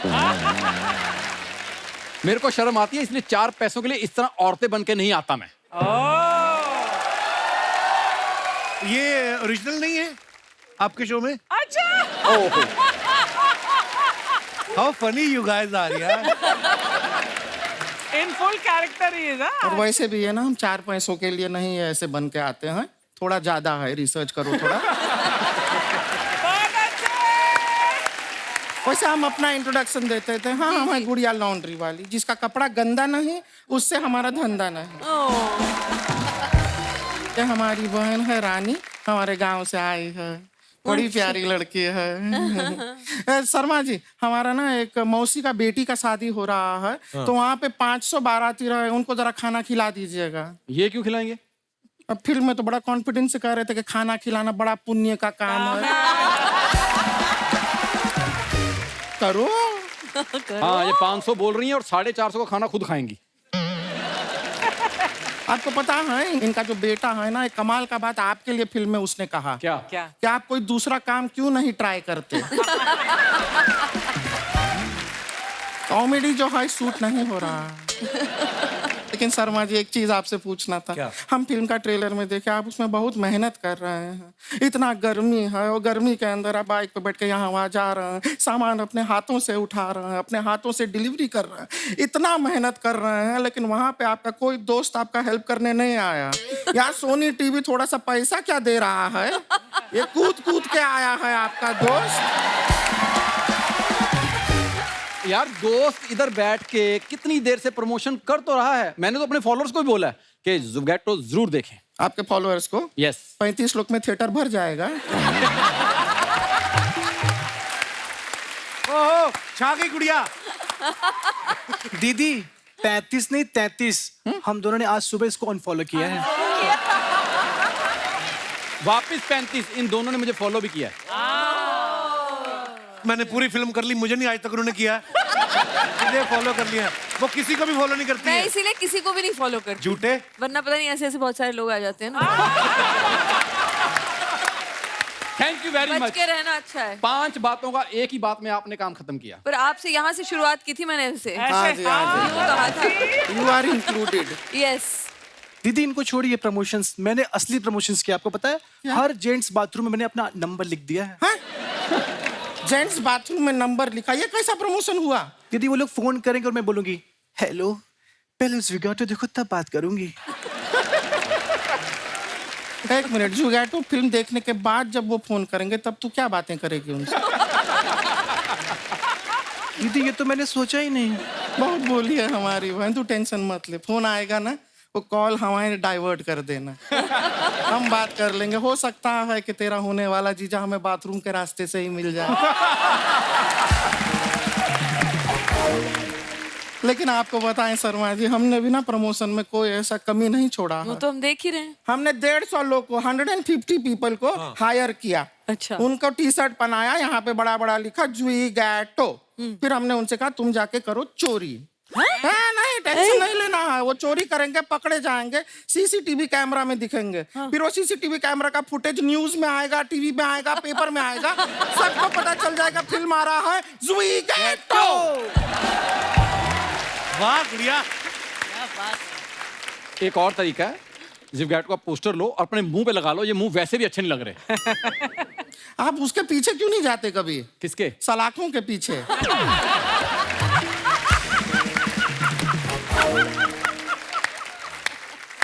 [SPEAKER 3] मेरे को शर्म आती है, इसलिए 4 पैसों के लिए इस तरह औरतें बन के नहीं आता मैं।
[SPEAKER 1] ये ओरिजिनल नहीं है आपके शो में?
[SPEAKER 7] अच्छा।
[SPEAKER 1] How funny you guys are यार।
[SPEAKER 7] इन फुल कैरेक्टर ही है ना।
[SPEAKER 9] और वैसे भी है ना, हम 4 पैसों के लिए नहीं ऐसे बन के आते हैं। थोड़ा ज्यादा है, रिसर्च करो थोड़ा। वैसे हम अपना इंट्रोडक्शन देते थे। हाँ, हम हैं गुड़िया लॉन्ड्री वाली, जिसका कपड़ा गंदा नहीं उससे हमारा धंधा नहीं। ये हमारी बहन है रानी, हमारे गांव से आई है, बड़ी प्यारी लड़की है। शर्मा जी हमारा ना एक मौसी का बेटी का शादी हो रहा है, तो वहाँ पे 500 बाराती रहे, उनको जरा खाना खिला दीजिएगा।
[SPEAKER 3] ये क्यों खिलाएंगे?
[SPEAKER 9] अब फिल्म में तो बड़ा कॉन्फिडेंस से कह रहे थे कि खाना खिलाना बड़ा पुण्य का काम है। करो।
[SPEAKER 3] हाँ, ये 500 बोल रही हैं और 450 का खाना खुद खाएंगी।
[SPEAKER 9] आपको पता है इनका जो बेटा है ना, एक कमाल का बात आपके लिए फिल्म में उसने कहा।
[SPEAKER 3] क्या?
[SPEAKER 9] कि आप कोई दूसरा काम क्यों नहीं ट्राई करते? कॉमेडी जो है सूट नहीं हो रहा। लेकिन शर्मा जी एक चीज आपसे पूछना था।
[SPEAKER 1] क्या?
[SPEAKER 9] हम फिल्म का ट्रेलर में देखे आप उसमें बहुत मेहनत कर रहे हैं। इतना गर्मी है और गर्मी के अंदर आप बाइक पे बैठ के यहाँ वहाँ जा रहे हैं, सामान अपने हाथों से उठा रहे हैं, अपने हाथों से डिलीवरी कर रहे हैं, इतना मेहनत कर रहे हैं, लेकिन वहाँ पे आपका कोई दोस्त आपका हेल्प करने नहीं आया। यहाँ सोनी टीवी थोड़ा सा पैसा क्या दे रहा है? ये कूद कूद के आया है आपका दोस्त।
[SPEAKER 3] यार दोस्त इधर बैठ के कितनी देर से प्रमोशन कर तो रहा है। मैंने तो अपने फॉलोअर्स को भी बोला है कि जुगैटो जरूर देखें।
[SPEAKER 9] आपके फॉलोअर्स को?
[SPEAKER 3] यस।
[SPEAKER 9] 35 लोग में थिएटर भर जाएगा।
[SPEAKER 1] ओहो छा गई गुड़िया।
[SPEAKER 12] दीदी 35 नहीं 33, हम दोनों ने आज सुबह इसको अनफॉलो किया है।
[SPEAKER 3] वापस 35, इन दोनों ने मुझे फॉलो भी किया है।
[SPEAKER 1] मैंने पूरी फिल्म कर ली, मुझे नहीं आज तक उन्होंने किया। मुझे फॉलो कर लिया, वो किसी को भी फॉलो नहीं करती
[SPEAKER 4] मैं
[SPEAKER 1] है।
[SPEAKER 4] इसीलिए किसी को भी नहीं फॉलो करती,
[SPEAKER 1] झूठे।
[SPEAKER 4] वरना पता नहीं ऐसे ऐसे बहुत सारे लोग आ जाते हैं ना।
[SPEAKER 3] थैंक यू वेरी
[SPEAKER 4] बच
[SPEAKER 3] मच।
[SPEAKER 4] के रहना अच्छा है।
[SPEAKER 3] 5 बातों का एक ही बात में आपने काम खत्म किया।
[SPEAKER 4] पर आपसे यहाँ से शुरुआत की थी मैंने उसे,
[SPEAKER 9] हाँ जी, हाँ
[SPEAKER 4] यूं कहा था।
[SPEAKER 9] जी। You are included.
[SPEAKER 4] यस।
[SPEAKER 12] दीदी इनको छोड़िए प्रमोशंस, मैंने असली प्रमोशंस किया। आपको पता है हर जेंट्स बाथरूम में मैंने अपना नंबर लिख दिया है।
[SPEAKER 9] जेंट्स बाथरूम में नंबर लिखा, ये कैसा प्रमोशन हुआ?
[SPEAKER 12] दीदी वो लोग फोन करेंगे और मैं बोलूंगी हेलो, पहले ज़ुगैटो देखो तब बात करूंगी।
[SPEAKER 9] एक मिनट, ज़ुगैटो फिल्म देखने के बाद जब वो फोन करेंगे तब तू क्या बातें करेगी उनसे?
[SPEAKER 12] दीदी ये तो मैंने सोचा ही नहीं।
[SPEAKER 9] बहुत बोली है हमारी बहन, तू टेंशन मत ले। फोन आएगा ना, वो कॉल हमारे डाइवर्ट कर देना। हम बात कर लेंगे। हो सकता है कि तेरा होने वाला जीजा हमें बाथरूम के रास्ते से ही मिल जाए। लेकिन आपको बताएं शर्मा जी, हमने भी ना प्रमोशन में कोई ऐसा कमी नहीं छोड़ा
[SPEAKER 4] वो
[SPEAKER 9] है।
[SPEAKER 4] तो हम देख ही रहे हैं।
[SPEAKER 9] हमने 150 लोग को, 150 पीपल को हायर किया।
[SPEAKER 4] अच्छा।
[SPEAKER 9] उनको टी शर्ट पहनाया, यहाँ पे बड़ा बड़ा लिखा ज़ुगैटो। फिर हमने उनसे कहा तुम जाके करो चोरी। नहीं, टेंशन नहीं लेना है। वो चोरी करेंगे, पकड़े जाएंगे, सीसीटीवी कैमरा में दिखेंगे। फिर वो सीसीटीवी कैमरा का फुटेज न्यूज में आएगा, टीवी में आएगा, पेपर में आएगा, सबको पता चल जाएगा फिल्म आ रहा है ज़ुगैटो।
[SPEAKER 1] वाह गुड़िया।
[SPEAKER 3] एक और तरीका है, ज़ुगैटो का पोस्टर लो और अपने मुंह पे लगा लो। ये मुंह वैसे भी अच्छे नहीं लग रहे।
[SPEAKER 9] आप उसके पीछे क्यों नहीं जाते कभी?
[SPEAKER 3] किसके?
[SPEAKER 9] सलाखों के पीछे।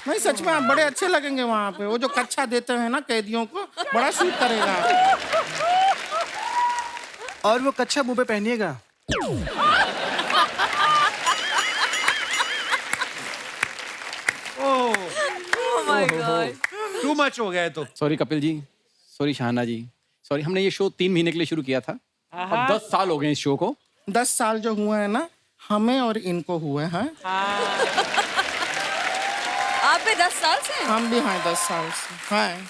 [SPEAKER 9] नहीं सच में आप बड़े अच्छे लगेंगे वहां पे। वो जो कच्छा देते हैं ना कैदियों को, बड़ा सूट करेगा।
[SPEAKER 12] और वो कच्छा मुंह पे पहनिएगा।
[SPEAKER 4] Oh my God.
[SPEAKER 1] Too much हो गया है तो।
[SPEAKER 3] सॉरी कपिल जी, सॉरी शाहना जी, सॉरी। हमने ये शो 3 महीने के लिए शुरू किया था, अब 10 साल हो गए इस शो को।
[SPEAKER 9] 10 साल जो हुए हैं ना, हमें और इनको हुए हैं।
[SPEAKER 4] आप भी 10 साल से?
[SPEAKER 9] हम भी हैं 10 साल से हैं।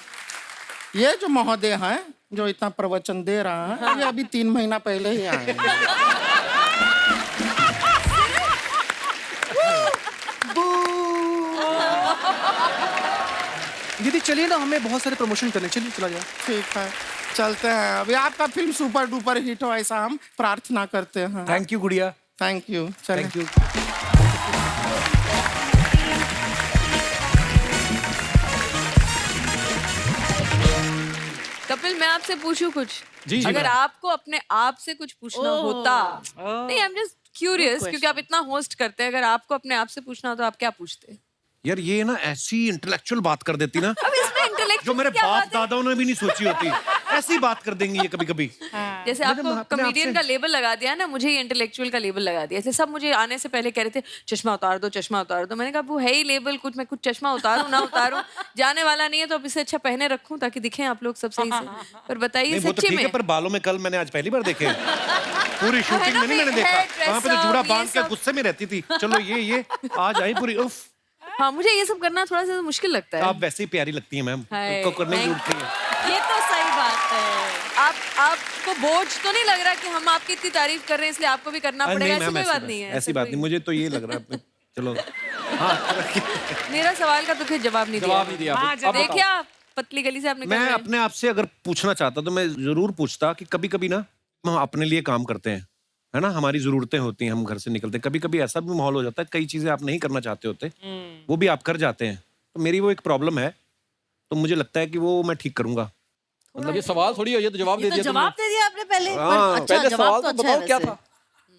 [SPEAKER 9] ये जो महोदय हैं जो इतना प्रवचन दे रहा है, ये अभी 3 महीना पहले ही आए हैं।
[SPEAKER 12] दीदी चलिए ना, हमें बहुत सारे प्रमोशन करने, चलिए चला जाए।
[SPEAKER 9] ठीक है, चलते हैं। अभी आपका फिल्म सुपर डुपर हिट हो ऐसा हम प्रार्थना करते हैं।
[SPEAKER 1] थैंक यू गुड़िया।
[SPEAKER 9] Thank you. चलिए।
[SPEAKER 1] Thank you.
[SPEAKER 4] कपिल, मैं आपसे पूछूं कुछ?
[SPEAKER 3] जी,
[SPEAKER 4] अगर
[SPEAKER 3] मैम।
[SPEAKER 4] आपको अपने आप से कुछ पूछना होता, नहीं, आई एम जस्ट क्यूरियस, क्योंकि आप इतना होस्ट करते हैं, अगर आपको अपने आप से पूछना हो तो आप क्या पूछते?
[SPEAKER 1] यार ये ना ऐसी इंटेलेक्चुअल बात कर देती ना,
[SPEAKER 4] अब इसमें इंटेलेक्चुअल
[SPEAKER 1] जो मेरे बाप दादाओं ने भी नहीं सोची होती। ऐसी बात कर देंगी ये कभी कभी।
[SPEAKER 4] जैसे आपको कॉमेडियन का लेबल लगा दिया ना, मुझे ये इंटेलेक्चुअल का लेबल लगा दिया। जैसे सब मुझे आने से पहले कह रहे थे चश्मा उतार दो, चश्मा उतार दो। मैंने कहा वो है ही लेबल, कुछ मैं कुछ चश्मा उतारूं ना उतारूं जाने वाला नहीं है, तो अब इसे अच्छा पहने रखूं ताकि दिखें आप लोग सब सही से। पर बताइए
[SPEAKER 1] नहीं, वो तो
[SPEAKER 4] सच्ची
[SPEAKER 1] ठीक है,
[SPEAKER 4] में
[SPEAKER 1] पर बालों में कल मैंने आज पहली बार देखे। पूरी शूटिंग में नहीं मैंने देखा। वहाँ पे तो जूड़ा बांध के गुस्से में रहती थी। चलो ये आज आई पूरी। उफ,
[SPEAKER 4] हाँ, मुझे ये सब करना थोड़ा सा मुश्किल लगता है।
[SPEAKER 1] आप वैसे ही प्यारी लगती हैं मैम,
[SPEAKER 4] हाय,
[SPEAKER 1] उनको करने की
[SPEAKER 4] thank
[SPEAKER 1] जरूरत नहीं है।
[SPEAKER 4] ये तो सही बात है। आपको बोझ तो नहीं लग रहा कि हम आपकी इतनी तारीफ कर रहे हैं इसलिए आपको भी करना पड़ेगा?
[SPEAKER 1] नहीं
[SPEAKER 4] ऐसी
[SPEAKER 1] मैम,
[SPEAKER 4] कोई बात नहीं है।
[SPEAKER 1] ऐसी बात नहीं, मुझे तो ये लग रहा है। चलो हाँ,
[SPEAKER 4] मेरा सवाल का तो फिर जवाब नहीं
[SPEAKER 3] दिया।
[SPEAKER 4] दिया। देखिए आप, पतली गली से आपने
[SPEAKER 1] मैं अपने आप से अगर पूछना चाहता तो मैं जरूर पूछता कि कभी कभी ना हम अपने लिए काम करते हैं, है ना, हमारी जरूरतें होती हैं, हम घर से निकलते हैं, कभी कभी ऐसा भी माहौल हो जाता है, कई चीजें आप नहीं करना चाहते होते, वो भी आप कर जाते हैं। तो मेरी वो एक प्रॉब्लम है, तो मुझे लगता है कि वो मैं ठीक करूंगा।
[SPEAKER 3] मतलब ये सवाल थोड़ी है, ये तो जवाब दे दिया।
[SPEAKER 10] जवाब दे दिया आपने पहले।
[SPEAKER 1] हाँ,
[SPEAKER 10] अच्छा,
[SPEAKER 3] पहले
[SPEAKER 10] जवाब
[SPEAKER 3] सवाल
[SPEAKER 10] तो
[SPEAKER 3] तो
[SPEAKER 10] अच्छा है
[SPEAKER 3] बताओ क्या
[SPEAKER 10] वैसे।
[SPEAKER 3] था।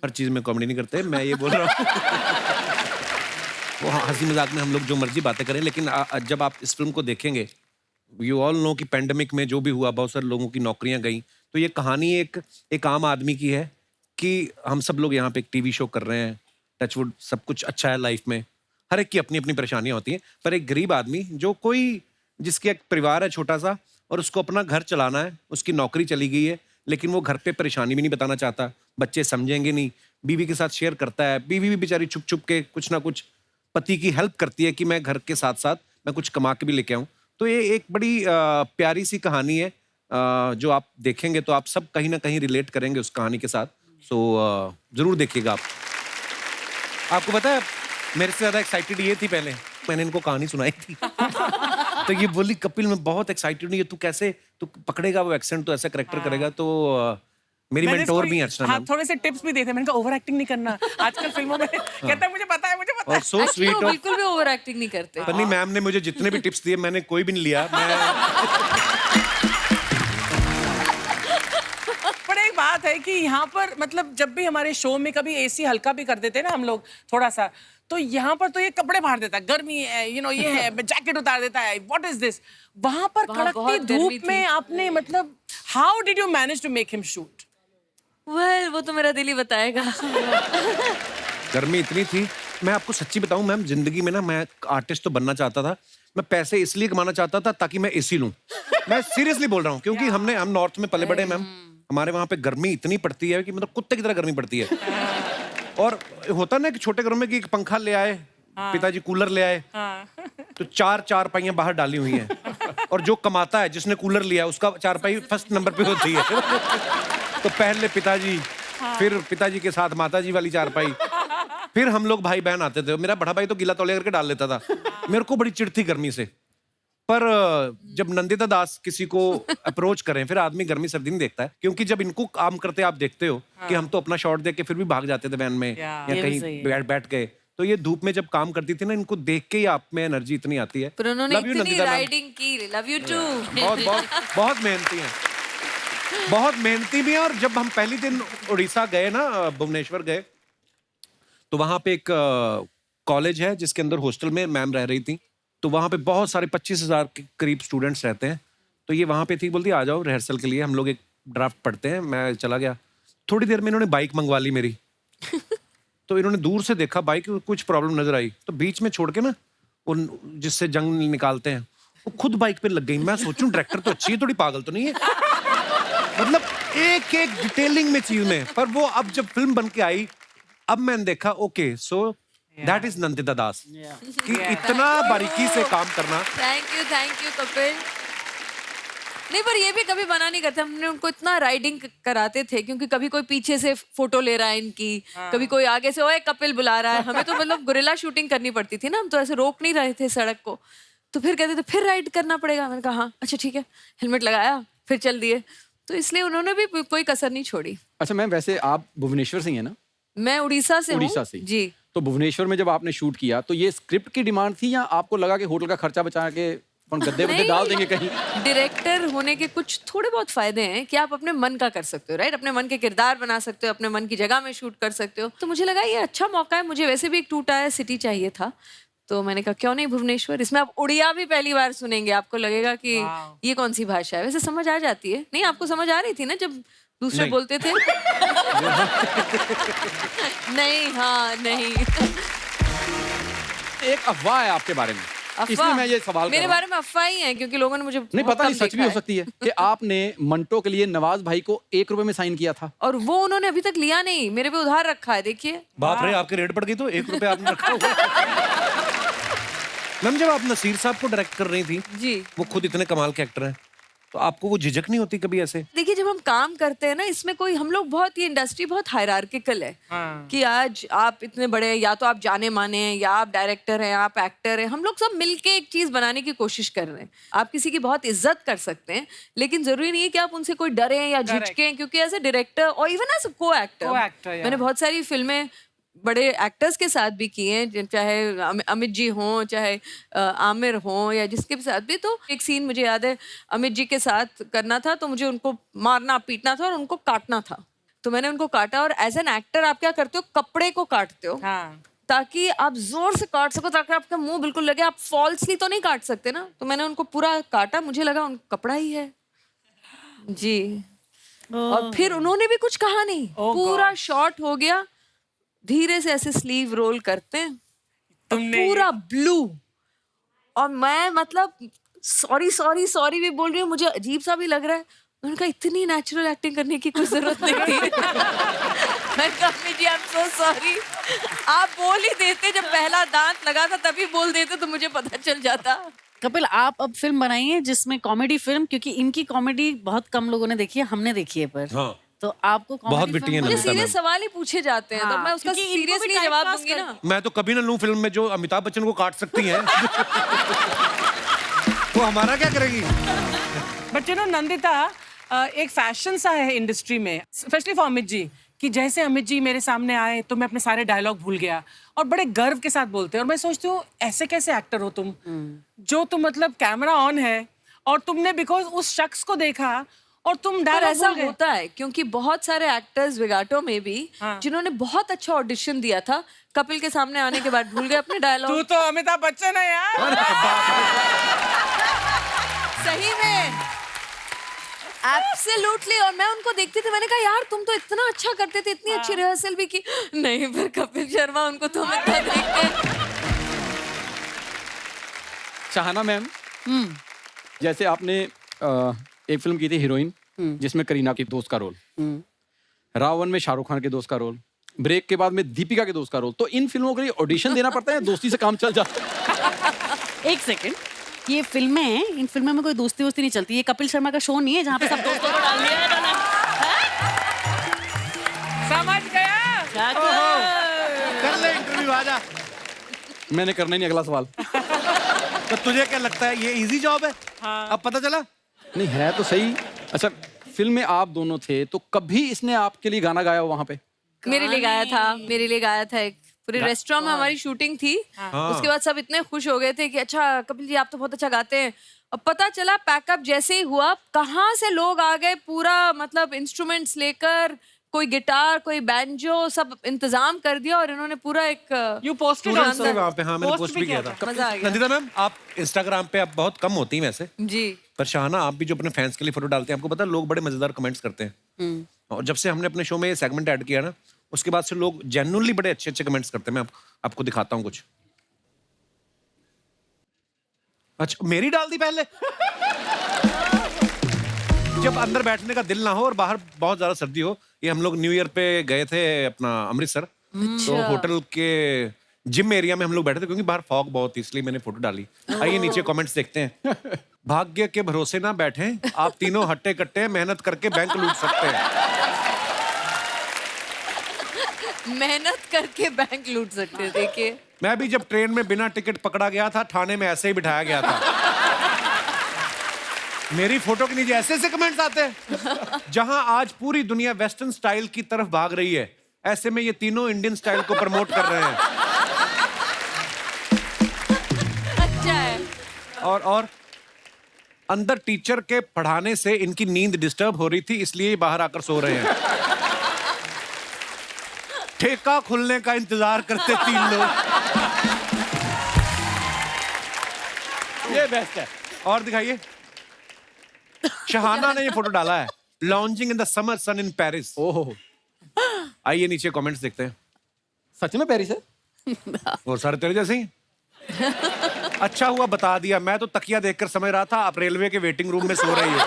[SPEAKER 1] हर चीज में कॉमेडी नहीं करते, मैं ये बोल रहा हूँ। वो हंसी मजाक में हम लोग जो मर्जी बातें करें, लेकिन जब आप इस फिल्म को देखेंगे, यू ऑल नो कि पैंडेमिक में जो भी हुआ, बहुत सारे लोगों की नौकरियां गई, तो ये कहानी एक आम आदमी की है कि हम सब लोग यहाँ पे एक टीवी शो कर रहे हैं, टचवुड सब कुछ अच्छा है लाइफ में, हर एक की अपनी अपनी परेशानियां होती हैं, पर एक गरीब आदमी जिसके एक परिवार है छोटा सा और उसको अपना घर चलाना है, उसकी नौकरी चली गई है, लेकिन वो घर पे परेशानी भी नहीं बताना चाहता, बच्चे समझेंगे नहीं, बीवी के साथ शेयर करता है, बीवी भी बेचारी छुप छुप के कुछ ना कुछ पति की हेल्प करती है कि मैं घर के साथ साथ मैं कुछ कमा के भी लेके आऊँ। तो ये एक बड़ी प्यारी सी कहानी है, जो आप देखेंगे तो आप सब कहीं ना कहीं रिलेट करेंगे उस कहानी के साथ। सो जरूर देखिएगा आप। आपको पता है मेरे से ज्यादा एक्साइटेड ये थी, पहले मैंने इनको कहानी सुनाई थी तो ये बोली कपिल मैं बहुत एक्साइटेड हूँ, तू कैसे तू पकड़ेगा वो एक्सेंट, तो ऐसा करेक्टर करेगा। तो मेरी मेंटोर भी है अर्चना मैम।
[SPEAKER 7] थोड़े से टिप्स भी देते, मैंने कहा ओवर एक्टिंग नहीं करना आजकल फिल्मों में। कहता है मुझे पता है, मुझे पता है।
[SPEAKER 1] और सो स्वीट, और
[SPEAKER 4] बिल्कुल भी ओवर एक्टिंग नहीं करते।
[SPEAKER 1] पन्नी मैम ने मुझे जितने भी टिप्स दिए मैंने कोई भी नहीं लिया।
[SPEAKER 7] पर एक बात है कि यहाँ पर मतलब जब भी हमारे शो में कभी एसी हल्का भी कर देते हैं ना हम लोग थोड़ा सा, तो यहाँ पर तो ये कपड़े फाड़ देता है, गर्मी है, ये है, जैकेट उतार देता है, व्हाट इज दिस। वहां पर कड़कती धूप में आपने मतलब how did you manage to make him shoot?
[SPEAKER 4] Well वो तो मेरा दिल ही बताएगा।
[SPEAKER 1] गर्मी इतनी थी, मैं आपको सच्ची बताऊं मैम, जिंदगी में ना मैं आर्टिस्ट तो बनना चाहता था, मैं पैसे इसलिए कमाना चाहता था ताकि मैं एसी लूं। मैं सीरियसली बोल रहा हूं, क्योंकि हम नॉर्थ में पले बड़े मैम, हमारे वहां पे गर्मी इतनी पड़ती है कि मतलब कुत्ते की तरह गर्मी पड़ती है। और होता ना कि छोटे घरों में कि एक पंखा ले आए, पिताजी कूलर ले आए, तो 4 चारपाइयां बाहर डाली हुई हैं, और जो कमाता है जिसने कूलर लिया उसका चारपाई फर्स्ट नंबर पे होती है। तो पहले पिताजी, फिर पिताजी के साथ माताजी वाली चारपाई, फिर हम लोग भाई बहन आते थे। मेरा बड़ा भाई तो गीला तौलिया करके डाल लेता था, मेरे को बड़ी चिढ़ थी गर्मी से। पर जब नंदिता दास किसी को अप्रोच करें, फिर आदमी गर्मी सर्दी नहीं देखता है, क्योंकि जब इनको काम करते आप देखते हो कि हम तो अपना शॉट देख के फिर भी भाग जाते थे वैन में या कहीं बैठ गए, तो ये धूप में जब काम करती थी ना, इनको देख के ही आप में एनर्जी इतनी आती है।
[SPEAKER 4] पर उन्होंने इतनी राइडिंग की, लव यू टू।
[SPEAKER 1] बहुत मेहनती हैं, बहुत मेहनती भी हैं। और जब हम पहली दिन उड़ीसा गए ना, भुवनेश्वर गए, तो वहां पे एक कॉलेज है जिसके अंदर हॉस्टल में मैम रह रही थी, तो वहां पे बहुत सारे 25,000 के करीब स्टूडेंट्स रहते हैं। तो ये वहां पे थी, बोलती आ जाओ रिहर्सल के लिए, हम लोग एक ड्राफ्ट पढ़ते हैं। मैं चला गया, थोड़ी देर में इन्होंने बाइक मंगवा ली मेरी। तो इन्होंने दूर से देखा बाइक, कुछ प्रॉब्लम नजर आई, तो बीच में छोड़ के ना उन जिससे जंग निकालते हैं, वो खुद बाइक पे लग गई। मैं सोचूं डायरेक्टर तो अच्छी है, थोड़ी पागल तो नहीं है, मतलब एक एक डिटेलिंग में चीज में। पर वो अब जब फिल्म बन के आई, अब मैंने देखा okay, so that is Nandita Das, कि इतना बारीकी से काम करना।
[SPEAKER 4] Thank you Kapil. नहीं, पर ये भी कभी मना नहीं करते, हमने उनको इतना राइडिंग कराते थे, क्योंकि कभी कोई पीछे से फोटो ले रहा है इनकी, कभी कोई आगे से ओए कपिल बुला रहा है, हमें तो मतलब गुरिल्ला शूटिंग करनी पड़ती थी ना, हम तो ऐसे रोक नहीं रहे थे सड़क को। तो फिर कहते थे फिर राइड करना पड़ेगा, मैंने कहा हाँ अच्छा ठीक है, हेलमेट लगाया, फिर चल दिए। तो इसलिए उन्होंने भी कोई कसर नहीं छोड़ी।
[SPEAKER 3] अच्छा मैम, वैसे आप भुवनेश्वर से ही है ना?
[SPEAKER 4] मैं उड़ीसा से हूँ।
[SPEAKER 3] उड़ीसा से
[SPEAKER 4] जी।
[SPEAKER 3] तो भुवनेश्वर में जब आपने शूट किया, तो ये स्क्रिप्ट की डिमांड थी या आपको लगा कि होटल का खर्चा बचा के गद्दे वद्दे डाल देंगे कहीं?
[SPEAKER 4] डायरेक्टर होने के कुछ थोड़े बहुत फायदे हैं कि आप अपने मन का कर सकते हो, राइट? अपने मन के किरदार बना सकते हो, अपने मन की जगह में शूट कर सकते हो। तो मुझे लगा ये अच्छा मौका है, मुझे वैसे भी एक टूटा है सिटी चाहिए था, तो मैंने कहा क्यों नहीं भुवनेश्वर। इसमें आप उड़िया भी पहली बार सुनेंगे, आपको लगेगा कि ये कौन सी भाषा है, वैसे समझ आ जाती है। नहीं, आपको समझ आ रही थी ना जब दूसरे बोलते थे? नहीं, हाँ नहीं।
[SPEAKER 3] एक अफवाह है आपके बारे में, इसलिए मैं ये सवाल
[SPEAKER 4] मेरे बारे में अफवाह ही है, क्योंकि लोगों ने मुझे
[SPEAKER 3] नहीं पता, नहीं सच भी हो सकती है कि आपने मंटो के लिए नवाज भाई को 1 रुपए में साइन किया था,
[SPEAKER 4] और वो उन्होंने अभी तक लिया नहीं, मेरे पे उधार रखा है। देखिए
[SPEAKER 1] बाप रे, आपके रेट पड़ गई तो 1 रुपए आपने रखा हुआ। मैम, जब आप नसीर साहब को डायरेक्ट कर रही थी जी, वो खुद इतने कमाल के एक्टर हैं, तो आपको वो झिझक नहीं होती कभी ऐसे?
[SPEAKER 4] देखिए, जब हम काम करते हैं ना, इसमें कोई, हम लोग बहुत, ये इंडस्ट्री बहुत हायरार्किकल है। कि आज आप इतने बड़े, या तो आप जाने माने हैं, या आप डायरेक्टर हैं, आप एक्टर हैं, हम लोग सब मिलके एक चीज बनाने की कोशिश कर रहे हैं। आप किसी की बहुत इज्जत कर सकते हैं, लेकिन जरूरी नहीं है कि आप उनसे कोई डरे या झिझकें, क्योंकि एज ए डायरेक्टर और इवन एज को एक्टर, मैंने बहुत सारी फिल्में बड़े एक्टर्स के साथ भी किए हैं, चाहे अमित जी हों, चाहे आमिर हों, या जिसके साथ भी। तो एक सीन मुझे याद है, अमित जी के साथ करना था, तो मुझे उनको मारना पीटना था और उनको काटना था। तो मैंने उनको काटा, और एज एन एक्टर आप क्या करते हो, कपड़े को काटते हो ताकि आप जोर से काट सको, ताकि आपका मुंह बिल्कुल लगे। आप फॉल्सली तो नहीं काट सकते ना, तो मैंने उनको पूरा काटा, मुझे लगा उनको कपड़ा ही है जी। और फिर उन्होंने भी कुछ कहा नहीं, पूरा शॉट हो गया, धीरे से ऐसे स्लीव रोल करते हैं, पूरा ब्लू, और मैं मतलब सॉरी भी बोल रही हूँ, मुझे अजीब सा भी लग रहा है, उनका इतनी नेचुरल एक्टिंग करने की कोई जरूरत नहीं थी। मैं कहा अम्मी जी आई एम सो सॉरी, आप बोल ही देते, जब पहला दांत लगा था तभी बोल देते तो मुझे पता चल जाता।
[SPEAKER 10] कपिल आप अब फिल्म बनाइए जिसमें कॉमेडी फिल्म, क्योंकि इनकी कॉमेडी बहुत कम लोगों ने देखी है, हमने देखी है पर
[SPEAKER 1] हाँ।
[SPEAKER 10] तो आपको
[SPEAKER 1] बहुत बिट्टी है
[SPEAKER 4] मुझे
[SPEAKER 1] नंदिता
[SPEAKER 4] सीरियस
[SPEAKER 1] मैम।
[SPEAKER 4] सवाल ही पूछे जाते हैं तो मैं उसका
[SPEAKER 10] क्योंकि इनको भी
[SPEAKER 4] सीरियसली
[SPEAKER 10] time
[SPEAKER 4] जवाब
[SPEAKER 10] pass
[SPEAKER 4] दूंगी ना।
[SPEAKER 1] मैं तो कभी ना लूं फिल्म में जो अमिताभ बच्चन को काट सकती हैं। वो हमारा क्या करेगी?
[SPEAKER 7] बट यू नो नंदिता, एक फैशन सा है इंडस्ट्री में, स्पेशली फॉर अमित जी, कि जैसे अमित जी मेरे सामने आए तो मैं अपने सारे डायलॉग भूल गया और बड़े गर्व के साथ बोलते हैं। और मैं सोचती हूँ ऐसे कैसे एक्टर हो तुम, जो तुम मतलब कैमरा ऑन है और तुमने बिकॉज उस शख्स को देखा और तुम
[SPEAKER 4] पर
[SPEAKER 7] डायलॉग
[SPEAKER 4] ऐसा
[SPEAKER 7] भूल गए।
[SPEAKER 4] होता है क्योंकि बहुत सारे एक्टर्स विगाटो में भी जिन्होंने बहुत अच्छा ऑडिशन दिया था, कपिल के सामने आने के बाद भूल गए अपने डायलॉग।
[SPEAKER 7] तू तो अमिताभ बच्चन है यार।
[SPEAKER 4] सही में एब्सोल्युटली। और मैं उनको देखती थी, मैंने कहा यार तुम तो इतना अच्छा करते थे, इतनी अच्छी रिहर्सल भी की। नहीं पर कपिल शर्मा, उनको तो हम इतना देखते हैं।
[SPEAKER 3] शाहाना मैम, जैसे आपने एक फिल्म की थी हीरोइन, जिसमें करीना की दोस्त का रोल, रावण में शाहरुख खान के दोस्त का रोल, ब्रेक के बाद में दीपिका के दोस्त का रोल। तो इन फिल्मों के लिए ऑडिशन देना पड़ता है, दोस्ती से काम चल जाता है?
[SPEAKER 10] एक सेकंड, ये फिल्में हैं, इन फिल्मों में कोई दोस्ती वोस्ती नहीं चलती। ये कपिल शर्मा का शो नहीं है जहाँ पे सब दोस्तों को डाल दिया है इन्होंने।
[SPEAKER 7] समझ गया।
[SPEAKER 1] कर ले इंटरव्यू, आजा।
[SPEAKER 3] मैंने करना ही नहीं अगला सवाल।
[SPEAKER 1] तो तुझे क्या लगता है ये इजी जॉब है? अब पता चला?
[SPEAKER 3] नहीं है तो सही। अच्छा, फिल्म में आप दोनों थे तो कभी इसने आपके लिए गाना गाया हो वहाँ पे?
[SPEAKER 4] मेरे लिए गाया था, मेरे लिए गाया था। एक पूरे रेस्टोरेंट में हमारी शूटिंग थी। उसके बाद सब इतने खुश हो गए थे कि अच्छा कपिल जी आप तो बहुत अच्छा गाते हैं। अब पता चला पैकअप जैसे ही हुआ, कहाँ से लोग आ गए, पूरा मतलब इंस्ट्रूमेंट्स लेकर, कोई गिटार, कोई बैंजो, सब इंतजाम कर दिया और इन्होंने पूरा एक
[SPEAKER 7] यू पोस्टेड
[SPEAKER 1] वहाँ पे। हाँ, मैंने पोस्ट भी किया था।
[SPEAKER 4] मजा आ गया।
[SPEAKER 1] नंदिता मैम, आप इंस्टाग्राम पे अब बहुत कम होती हैं वैसे,
[SPEAKER 4] जी।
[SPEAKER 1] पर शाहाना आप भी जो अपने फैंस के लिए फोटो डालते हैं, आपको पता है लोग बड़े मजेदार कमेंट्स करते हैं। और जब से हमने अपने शो में ये सेगमेंट ऐड किया ना, उसके बाद से लोग जेन्युइनली बड़े अच्छे अच्छे कमेंट्स करते हैं। मैं आपको दिखाता हूँ कुछ। अच्छा, मेरी डाल दी पहले। जब अंदर बैठने का दिल ना हो और बाहर बहुत ज्यादा सर्दी हो। ये हम लोग न्यू ईयर पे गए थे अपना अमृतसर, तो होटल के जिम एरिया में हम लोग बैठे थे क्योंकि बाहर फॉग बहुत थी, इसलिए मैंने फोटो डाली। आइए नीचे कमेंट्स देखते हैं। भाग्य के भरोसे ना बैठे, आप तीनों हट्टे कट्टे मेहनत करके बैंक लूट सकते हैं।
[SPEAKER 4] मेहनत करके बैंक लूट सकते हैं। देखिए,
[SPEAKER 1] मैं भी जब ट्रेन में बिना टिकट पकड़ा गया था, थाने में ऐसे ही बिठाया गया था। मेरी फोटो के नीचे ऐसे ऐसे कमेंट्स आते हैं। जहां आज पूरी दुनिया वेस्टर्न स्टाइल की तरफ भाग रही है, ऐसे में ये तीनों इंडियन स्टाइल को प्रमोट कर रहे हैं।
[SPEAKER 4] अच्छा है।
[SPEAKER 1] और अंदर टीचर के पढ़ाने से इनकी नींद डिस्टर्ब हो रही थी, इसलिए ये बाहर आकर सो रहे हैं। ठेका खुलने का इंतजार करते तीन लोग।
[SPEAKER 3] ये बेस्ट है।
[SPEAKER 1] और दिखाइए, शहाना ने ये फोटो डाला है, lounging in the summer sun in Paris.
[SPEAKER 3] ओहो,
[SPEAKER 1] आइए नीचे कमेंट्स देखते हैं।
[SPEAKER 3] सच में पेरिस है?
[SPEAKER 1] और सारे तेरे जैसे ही। अच्छा हुआ बता दिया, मैं तो तकिया देखकर समझ रहा था आप रेलवे के वेटिंग रूम में सो रही हो।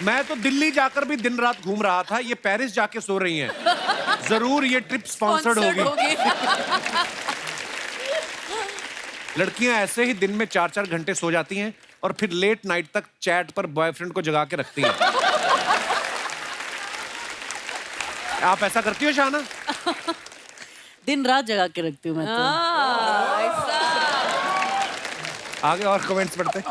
[SPEAKER 1] मैं तो दिल्ली जाकर भी दिन रात घूम रहा था, ये पेरिस जाके सो रही हैं। जरूर ये ट्रिप स्पॉन्सर्ड होगी। लड़कियां ऐसे ही दिन में 4-4 घंटे सो जाती हैं और फिर लेट नाइट तक चैट पर बॉयफ्रेंड को जगा के रखती हैं। आप ऐसा करती हो शाहाना?
[SPEAKER 10] दिन रात जगा के रखती हूँ मैं तो।
[SPEAKER 1] आगे और कमेंट्स पढ़ते हैं।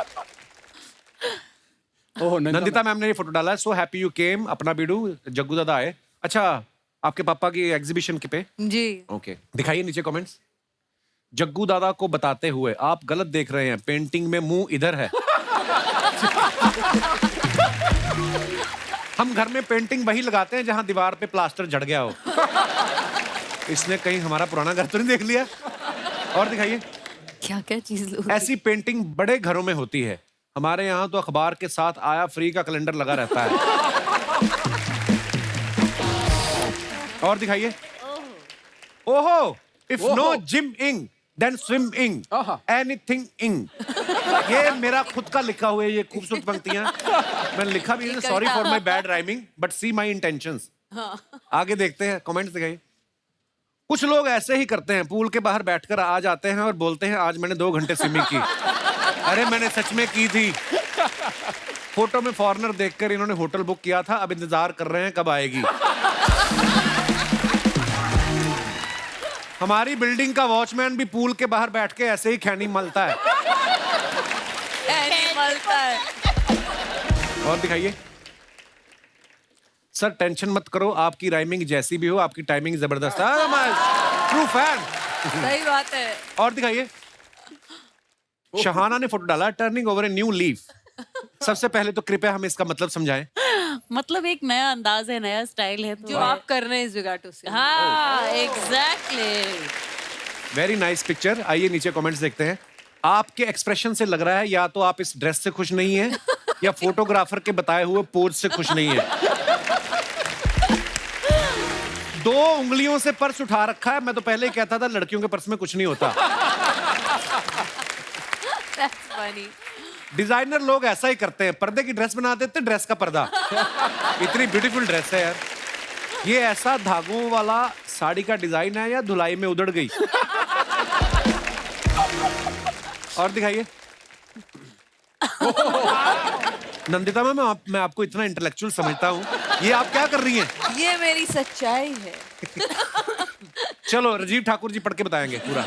[SPEAKER 3] ओह,
[SPEAKER 1] नंदिता मैम ने ये फोटो डाला है, सो हैप्पी यू केम, अपना बीडू जग्गू दादा आए। अच्छा, आपके पापा की एग्जीबिशन के पे?
[SPEAKER 4] जी।
[SPEAKER 1] ओके, दिखाइए नीचे कमेंट्स। जग्गू दादा को बताते हुए, आप गलत देख रहे हैं, पेंटिंग में मुंह इधर है। हम घर में पेंटिंग वही लगाते हैं जहां दीवार पे प्लास्टर झड़ गया हो। इसने कहीं हमारा पुराना घर तो नहीं देख लिया? और दिखाइए।
[SPEAKER 4] क्या क्या चीज लोग।
[SPEAKER 1] ऐसी पेंटिंग बड़े घरों में होती है, हमारे यहाँ तो अखबार के साथ आया फ्री का कैलेंडर लगा रहता है। और दिखाइए। ओहो, इफ नो जिम इंग देन स्विम इंग, एनीथिंग इंग। ये मेरा खुद का लिखा हुआ है, ये खूबसूरत पंक्तियां मैंने लिखा भी है। Sorry for my bad rhyming but see my intentions. आगे देखते हैं, कमेंट्स दिखाइए। कुछ लोग ऐसे ही करते हैं, पूल के बाहर बैठकर आ जाते हैं और बोलते हैं आज मैंने 2 घंटे स्विमिंग की। अरे मैंने सच में की थी। फोटो में फॉरेनर देखकर इन्होंने होटल बुक किया था, अब इंतजार कर रहे हैं कब आएगी। हमारी बिल्डिंग का वॉचमैन भी पूल के बाहर बैठ के ऐसे ही खैनी मलता है। और दिखाइए। सर टेंशन मत करो, आपकी राइमिंग जैसी भी हो आपकी टाइमिंग जबरदस्त है। True fan.
[SPEAKER 4] सही बात है।
[SPEAKER 1] और दिखाइए। शहाना ने फोटो डाला turning over a new leaf. सबसे पहले तो कृपया हमें इसका मतलब समझाएं।
[SPEAKER 10] मतलब एक नया अंदाज है, नया स्टाइल है तो
[SPEAKER 4] जो आप कर रहे हैं इस जुगाटो से।
[SPEAKER 10] हाँ एग्जैक्टली।
[SPEAKER 1] Very nice picture. आइए नीचे कमेंट्स देखते हैं। आपके एक्सप्रेशन से लग रहा है या तो आप इस ड्रेस से खुश नहीं हैं या फोटोग्राफर के बताए हुए पोज से खुश नहीं है। 2 उंगलियों से पर्स उठा रखा है। मैं तो पहले ही कहता था लड़कियों के पर्स में कुछ नहीं होता।
[SPEAKER 4] That's funny.
[SPEAKER 1] डिजाइनर लोग ऐसा ही करते हैं, पर्दे की ड्रेस बना देते, ड्रेस का पर्दा। इतनी ब्यूटीफुल ड्रेस है यार। ये ऐसा धागों वाला साड़ी का डिजाइन है या धुलाई में उधड़ गई। और दिखाइए। नंदिता मैम मैं आपको इतना इंटेलेक्चुअल समझता हूँ, ये आप क्या कर रही हैं?
[SPEAKER 4] ये मेरी सच्चाई है।
[SPEAKER 1] चलो राजीव ठाकुर जी पढ़ के बताएंगे पूरा।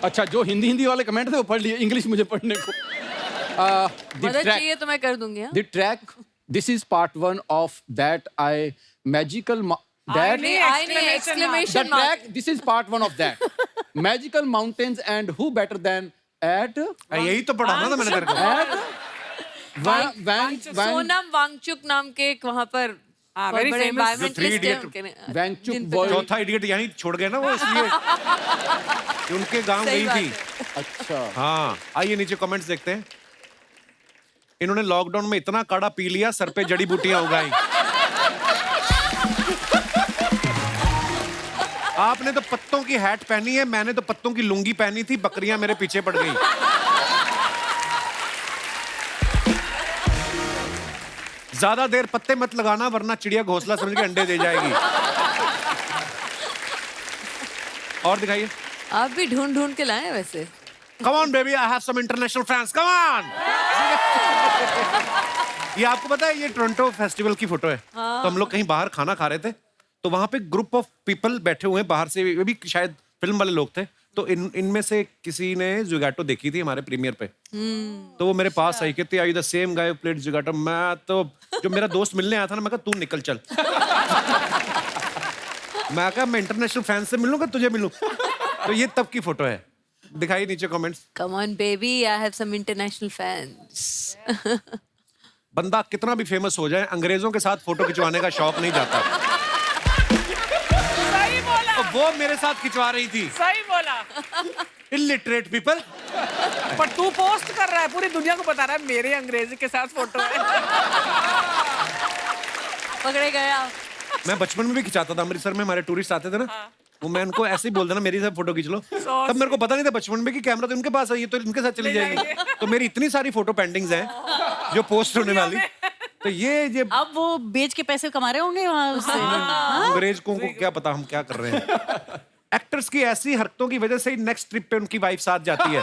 [SPEAKER 3] अच्छा, जो हिंदी वाले कमेंट थे वो पढ़ लिए, इंग्लिश मुझे पढ़ने को।
[SPEAKER 4] मदद चाहिए तो मैं कर दूंगी।
[SPEAKER 3] The track, this is part 1 of that magical that
[SPEAKER 4] exclamation
[SPEAKER 3] the track, this is part 1 of that magical mountains and who better than at
[SPEAKER 1] यही तो पढ़ाना था मैंने तेरे को।
[SPEAKER 4] सोनम वांगचुक नाम के एक वहाँ पर
[SPEAKER 7] very famous
[SPEAKER 4] environmentalist है उनके।
[SPEAKER 3] वांगचुक
[SPEAKER 1] चौथा इडियट यहीं छोड़ गए ना वो, इसलिए कि उनके गांव गई थी।
[SPEAKER 3] अच्छा
[SPEAKER 1] हाँ, आइए नीचे कमेंट्स देखते हैं। इन्होंने लॉकडाउन में इतना काढ़ा पी लिया सर पे जड़ी बूटियां उगाई। आपने तो पत्तों की हैट पहनी है, मैंने तो पत्तों की लुंगी पहनी थी, बकरियां मेरे पीछे पड़ गई। ज्यादा देर पत्ते मत लगाना वरना चिड़िया घोंसला समझ के अंडे दे जाएगी। और दिखाइए।
[SPEAKER 4] आप भी ढूंढ ढूंढ के लाए वैसे।
[SPEAKER 1] Come on baby, I have some international fans. Come on. ये आपको पता है ये टोरंटो फेस्टिवल की फोटो है। तो हम लोग कहीं बाहर खाना खा रहे थे, तो वहां पे ग्रुप ऑफ पीपल बैठे हुए हैं बाहर से, ये भी शायद फिल्म वाले लोग थे। तो इनमें से किसी ने जुगाटो देखी थी हमारे प्रीमियर पे। तो वो मेरे पास आई, कहती I the same guy played जुगाटो। मैं तो जो मेरा दोस्त मिलने आया था ना, मैं कहा तू निकल चल। मैं कहा मैं इंटरनेशनल फैन से मिलूंगा तुझे मिलूं। तो ये तब की फोटो है। दिखाइए नीचे comments.
[SPEAKER 4] Come on baby, I have some international fans.
[SPEAKER 1] बंदा कितना भी फेमस हो जाए, अंग्रेजों के साथ फोटो खिंचवाने का शौक नहीं जाता।
[SPEAKER 7] सही बोला।
[SPEAKER 1] तो वो मेरे साथ खिंचवा रही थी।
[SPEAKER 7] सही बोला।
[SPEAKER 1] Illiterate people.
[SPEAKER 7] पर तू पोस्ट कर रहा है, पूरी दुनिया को बता रहा है मेरे अंग्रेजी के साथ फोटो है।
[SPEAKER 4] पकड़े गया।
[SPEAKER 1] मैं बचपन में भी खिंचाता था, अमृतसर में हमारे टूरिस्ट आते थे ना, वो मैं उनको ऐसे ही बोल देना मेरी साथ फोटो खींच लो। तब मेरे को पता नहीं था बचपन में कि कैमरा तो उनके पास है, ये तो इनके साथ चली जाएगी। तो मेरी इतनी सारी फोटो पेंटिंग्स हैं जो पोस्ट होने वाली। तो ये
[SPEAKER 10] अब वो बेच के पैसे कमा रहे होंगे वहाँ उससे।
[SPEAKER 1] अंग्रेजों को क्या पता हम क्या कर रहे हैं। एक्टर्स की ऐसी हरकतों की वजह से ही नेक्स्ट ट्रिप पे उनकी वाइफ साथ जाती है।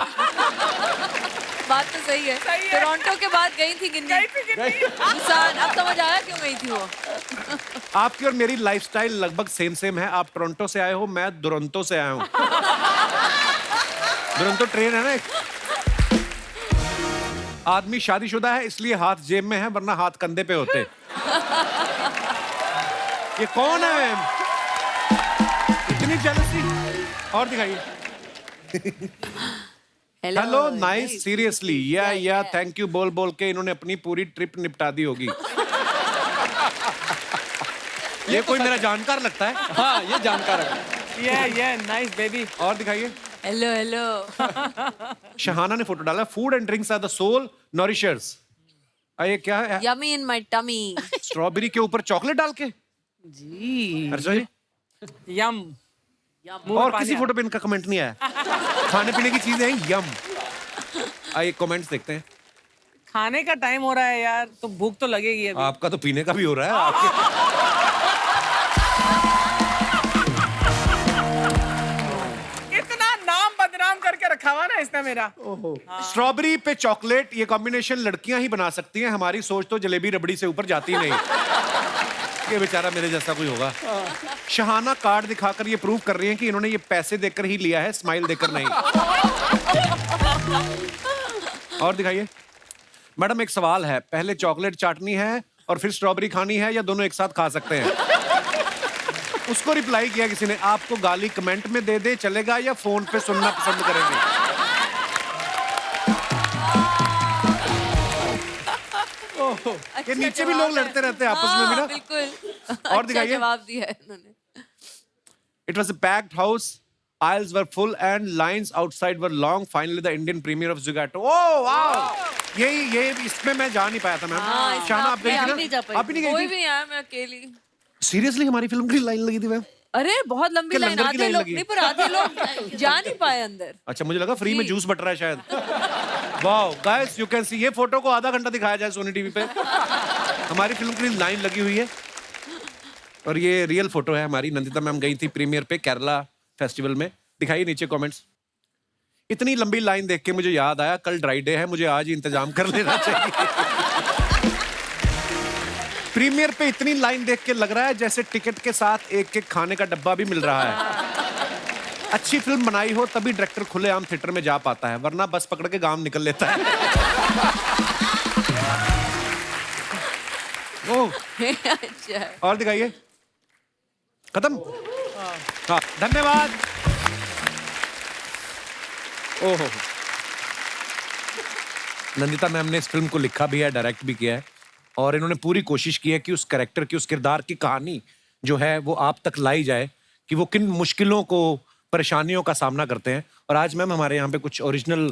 [SPEAKER 4] बात तो सही है। टोरंटो के बाद गई थी गिन्नी। बुसान, अब समझ आया क्यों गई थी वो।
[SPEAKER 1] आपकी और मेरी लाइफस्टाइल लगभग सेम है। आप टोरंटो से आए हो, मैं दुरंतो से आया हूँ। दुरंतो ट्रेन है ना एक। आदमी शादीशुदा है इसलिए हाथ जेब में है, वरना हाथ कंधे पे होते। ये कौन है? इतनी जेलसी। और दिखाइए। हेलो नाइस सीरियसली या थैंक यू बोल बोल के इन्होंने अपनी पूरी ट्रिप निपटा दी होगी। ये कोई मेरा जानकार लगता है।
[SPEAKER 3] हाँ ये जानकार है।
[SPEAKER 7] ये नाइस बेबी।
[SPEAKER 1] और दिखाइए।
[SPEAKER 4] हेलो।
[SPEAKER 1] शहाना ने फोटो डाला, food and drinks are the soul nourishers. ये क्या है?
[SPEAKER 4] Yummy in my tummy.
[SPEAKER 1] Strawberry के ऊपर चॉकलेट डाल के
[SPEAKER 7] जी।
[SPEAKER 1] अर्जुन जी
[SPEAKER 7] यम।
[SPEAKER 1] और किसी फोटो पे इनका कमेंट नहीं आया। खाने पीने की चीजें हैं, यम। आइए कमेंट्स देखते हैं।
[SPEAKER 7] खाने का टाइम हो रहा है यार, तो भूख तो लगेगी अभी।
[SPEAKER 1] आपका तो पीने का भी हो रहा है। आपके
[SPEAKER 7] इतना नाम बदनाम करके रखा हुआ ना इसने मेरा।
[SPEAKER 1] स्ट्रॉबेरी पे चॉकलेट, ये कॉम्बिनेशन लड़कियां ही बना सकती हैं। हमारी सोच तो जलेबी रबड़ी से ऊपर जाती नहीं। ये बेचारा मेरे जैसा कोई होगा। शहाना कार्ड दिखाकर ये प्रूव कर रही हैं कि इन्होंने ये पैसे देकर ही लिया है, स्माइल देकर नहीं। और दिखाइए। मैडम एक सवाल है, पहले चॉकलेट चाटनी है और फिर स्ट्रॉबेरी खानी है या दोनों एक साथ खा सकते हैं? उसको रिप्लाई किया किसी ने, आपको गाली कमेंट में दे दे चलेगा या फोन पे सुनना पसंद करेंगे? ये नीचे भी लोग लड़ते रहते हैं आपस में भी ना।
[SPEAKER 4] बिल्कुल।
[SPEAKER 1] और दिखाइए।
[SPEAKER 4] जवाब दिया है इन्होंने।
[SPEAKER 1] It was a packed house. Aisles were full and lines outside were long. Finally, the Indian premiere of Zugato. Oh wow! ये इसमें मैं जा नहीं पाया था मैम। शाना आप गई थी ना? आप भी नहीं गई
[SPEAKER 4] कोई
[SPEAKER 1] थी?
[SPEAKER 4] भी नहीं आया, मैं अकेली।
[SPEAKER 1] सीरियसली हमारी फिल्म की लाइन लगी थी मैम?
[SPEAKER 4] अरे बहुत लंबी
[SPEAKER 1] क्या
[SPEAKER 4] लाइन,
[SPEAKER 1] लंगर की
[SPEAKER 4] आधे
[SPEAKER 1] लाइन
[SPEAKER 4] लोग
[SPEAKER 1] लगी?
[SPEAKER 4] नहीं, पर आधे लोग जा नहीं पाए अंदर।
[SPEAKER 1] अच्छा मुझे लगा फ्री में जूस बट रहा है शायद। Wow guys, you can see, ये फोटो को आधा घंटा दिखाया जाए सोनी टीवी पे। हमारी फिल्म की लाइन लगी हुई है और ये रियल फोटो है हमारी। नंदिता मैम गई थी प्रीमियर पे केरला फेस्टिवल में। दिखाइए नीचे कमेंट्स। इतनी लंबी लाइन देख के मुझे याद आया, कल ड्राई डे है, मुझे आज ही इंतजाम कर लेना चाहिए। प्रीमियर पे इतनी लाइन देख के लग रहा है जैसे टिकट के साथ एक एक खाने का डब्बा भी मिल रहा है। अच्छी फिल्म बनाई हो तभी डायरेक्टर खुलेआम थिएटर में जा पाता है, वरना बस पकड़ के गांव निकल लेता है। ओह
[SPEAKER 4] अच्छा।
[SPEAKER 1] और दिखाइए। खत्म। हाँ धन्यवाद। ओहो, नंदिता मैम ने इस फिल्म को लिखा भी है, डायरेक्ट भी किया है और इन्होंने पूरी कोशिश की है कि उस कैरेक्टर की, उस किरदार की कहानी जो है वो आप तक लाई जाए कि वो किन मुश्किलों को, परेशानियों का सामना करते हैं। और आज मैम हमारे यहाँ पे कुछ ओरिजिनल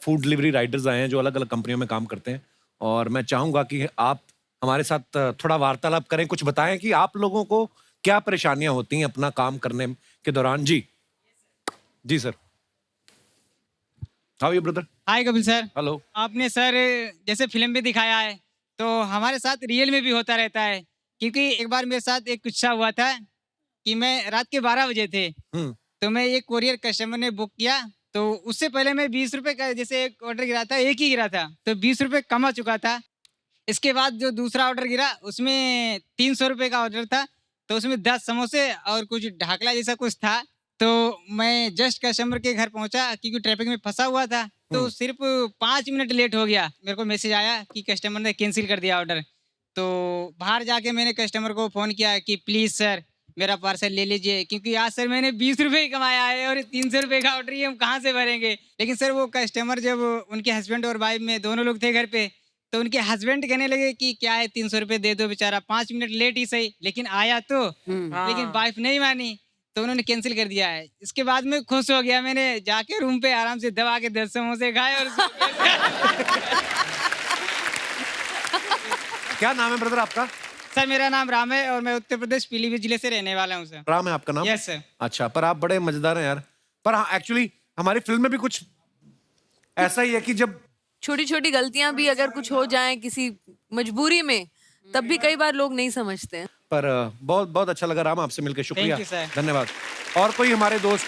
[SPEAKER 1] फूड डिलीवरी राइडर्स आए हैं जो अलग अलग कंपनियों में काम करते हैं और मैं चाहूँगा कि आप हमारे साथ थोड़ा वार्तालाप करें, कुछ बताएं कि आप लोगों को क्या परेशानियां होती हैं अपना काम करने के दौरान। जी sir. How are you brother?
[SPEAKER 13] Hi Kapil sir.
[SPEAKER 1] Hello.
[SPEAKER 13] आपने सर जैसे फिल्म में दिखाया है तो हमारे साथ रियल में भी होता रहता है, क्योंकि एक बार मेरे साथ एक किस्सा हुआ था कि मैं रात के 12 बजे थे तो मैं एक कोरियर कस्टमर ने बुक किया, तो उससे पहले मैं 20 रुपए का जैसे एक ऑर्डर गिरा था, एक ही गिरा था तो 20 रुपए कमा चुका था। इसके बाद जो दूसरा ऑर्डर गिरा उसमें 300 रुपए का ऑर्डर था, तो उसमें 10 समोसे और कुछ ढाकला जैसा कुछ था। तो मैं जस्ट कस्टमर के घर पहुंचा क्योंकि ट्रैफिक में फंसा हुआ था, तो सिर्फ 5 मिनट लेट हो गया। मेरे को मैसेज आया कि कस्टमर ने कैंसिल कर दिया ऑर्डर। तो बाहर जाके मैंने कस्टमर को फ़ोन किया कि प्लीज़ सर मेरा पार्सल ले लीजिए, क्योंकि आज सर मैंने 20 रुपये ही कमाया है और 300 रुपये का ऑर्डर ही हम कहाँ से भरेंगे। लेकिन सर वो कस्टमर जब उनके हस्बैंड और वाइफ में दोनों लोग थे घर पे, तो उनके हस्बैंड कहने लगे कि क्या है 300 रुपये दे दो, बेचारा 5 मिनट लेट ही सही लेकिन आया तो। लेकिन वाइफ नहीं मानी तो उन्होंने कैंसिल कर दिया है। इसके बाद मैं खुश हो गया, मैंने जाके रूम पे आराम से दबा के 10 समोसे खाए और
[SPEAKER 1] क्या नाम है ब्रदर आपका?
[SPEAKER 13] सर मेरा नाम राम है और मैं उत्तर प्रदेश पीलीभीत जिले से रहने वाला हूँ सर।
[SPEAKER 1] राम है आपका नाम?
[SPEAKER 13] Yes sir.
[SPEAKER 1] अच्छा, पर आप बड़े मजेदार हैं यार। पर हाँ एक्चुअली हमारी फिल्म में भी कुछ ऐसा ही है कि जब
[SPEAKER 4] छोटी छोटी गलतियां भी अगर कुछ हो जाएं किसी मजबूरी में, तब भी कई बार लोग नहीं समझते हैं।
[SPEAKER 1] पर बहुत बहुत अच्छा लगा राम आपसे मिलकर, शुक्रिया,
[SPEAKER 13] Thank you, sir.
[SPEAKER 1] धन्यवाद। और कोई हमारे दोस्त?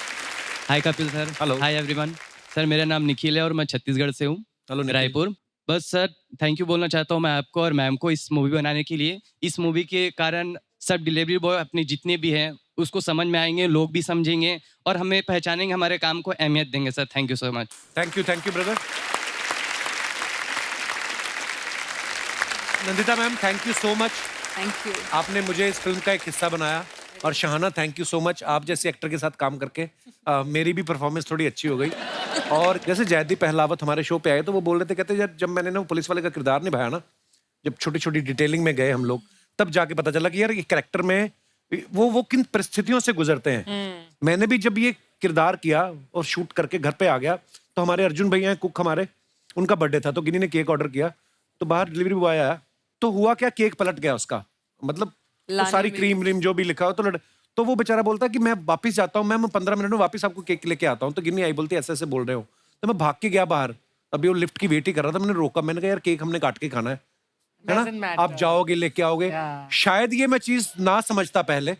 [SPEAKER 14] Hi Kapil sir.
[SPEAKER 1] Hello.
[SPEAKER 14] Hi everyone. Sir मेरा नाम निखिल है और मैं छत्तीसगढ़ से हूँ, रायपुर। बस सर थैंक यू बोलना चाहता हूँ मैं आपको और मैम को इस मूवी बनाने के लिए। इस मूवी के कारण सब डिलीवरी बॉय अपने जितने भी हैं उसको समझ में आएंगे, लोग भी समझेंगे और हमें पहचानेंगे, हमारे काम को अहमियत देंगे। Sir thank you so much.
[SPEAKER 1] Thank you brother. Nandita ma'am thank you so much.
[SPEAKER 4] Thank you.
[SPEAKER 1] आपने मुझे इस फिल्म का एक हिस्सा बनाया। और Shahana thank you so much, आप जैसे एक्टर के साथ काम करके मेरी भी परफॉर्मेंस थोड़ी अच्छी हो गई। और जैसे जयदीप पहलावत हमारे शो पे आए तो वो बोल रहे थे, कहते यार जब मैंने ना पुलिस वाले का किरदार निभाया ना, जब छोटी छोटी डिटेलिंग में गए हम लोग, तब जाके पता चला कि यार ये कैरेक्टर में वो किन परिस्थितियों से गुजरते हैं। मैंने भी जब ये किरदार किया और शूट करके घर पे आ गया तो हमारे अर्जुन भैया हैं कुक हमारे, उनका बर्थडे था तो गिनी ने केक ऑर्डर किया तो बाहर डिलीवरी बॉय आया तो हुआ क्या, केक पलट गया उसका, मतलब तो सारी क्रीम व्रीम जो भी लिखा हो तो वो बेचारा बोलता कि मैं वापस जाता हूँ, मैं 15 मिनट में वापस आपको केक लेके आता हूँ। तो गिन्नी आई बोलती ऐसे ऐसे बोल रहे हो। तो मैं भाग के गया बाहर, अभी वो लिफ्ट की वेट ही कर रहा था, मैंने रोका, मैंने कहा यार केक हमने काट के खाना है
[SPEAKER 7] Doesn't
[SPEAKER 1] ना,
[SPEAKER 7] matter.
[SPEAKER 1] आप जाओगे लेके आओगे। शायद ये मैं चीज ना समझता पहले,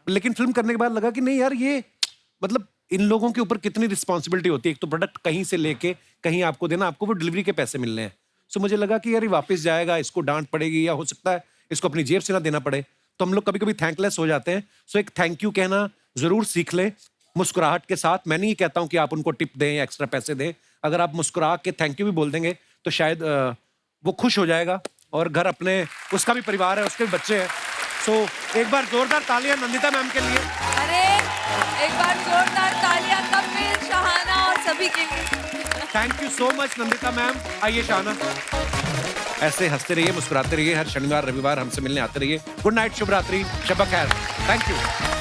[SPEAKER 1] लेकिन फिल्म करने के बाद लगा कि नहीं यार, ये मतलब इन लोगों के ऊपर कितनी रिस्पॉन्सिबिलिटी होती है। एक तो प्रोडक्ट कहीं से लेके कहीं आपको देना, आपको वो डिलीवरी के पैसे मिलने हैं। सो मुझे लगा कि यार ये वापस जाएगा, इसको डांट पड़ेगी, या हो सकता है इसको अपनी जेब से ना देना पड़े। तो हम लोग कभी कभी थैंकलेस हो जाते हैं। सो एक थैंक यू कहना जरूर सीख लें मुस्कुराहट के साथ। मैं नहीं कहता हूं कि आप उनको टिप दें या एक्स्ट्रा पैसे दें। अगर आप मुस्कुरा के थैंक यू भी बोल देंगे तो शायद वो खुश हो जाएगा, और घर अपने, उसका भी परिवार है, उसके भी बच्चे हैं। सो एक बार जोरदार तालियां नंदिता मैम के लिए।
[SPEAKER 4] अरे एक बार जोरदार तालियां कपिल, शहाना और सभी के लिए।
[SPEAKER 1] Thank you so much Nandita ma'am. आइए शहाना, ऐसे हंसते रहिए, मुस्कुराते रहिए, हर शनिवार रविवार हमसे मिलने आते रहिए। गुड नाइट, शुभ रात्रि, शब खैर। Thank you.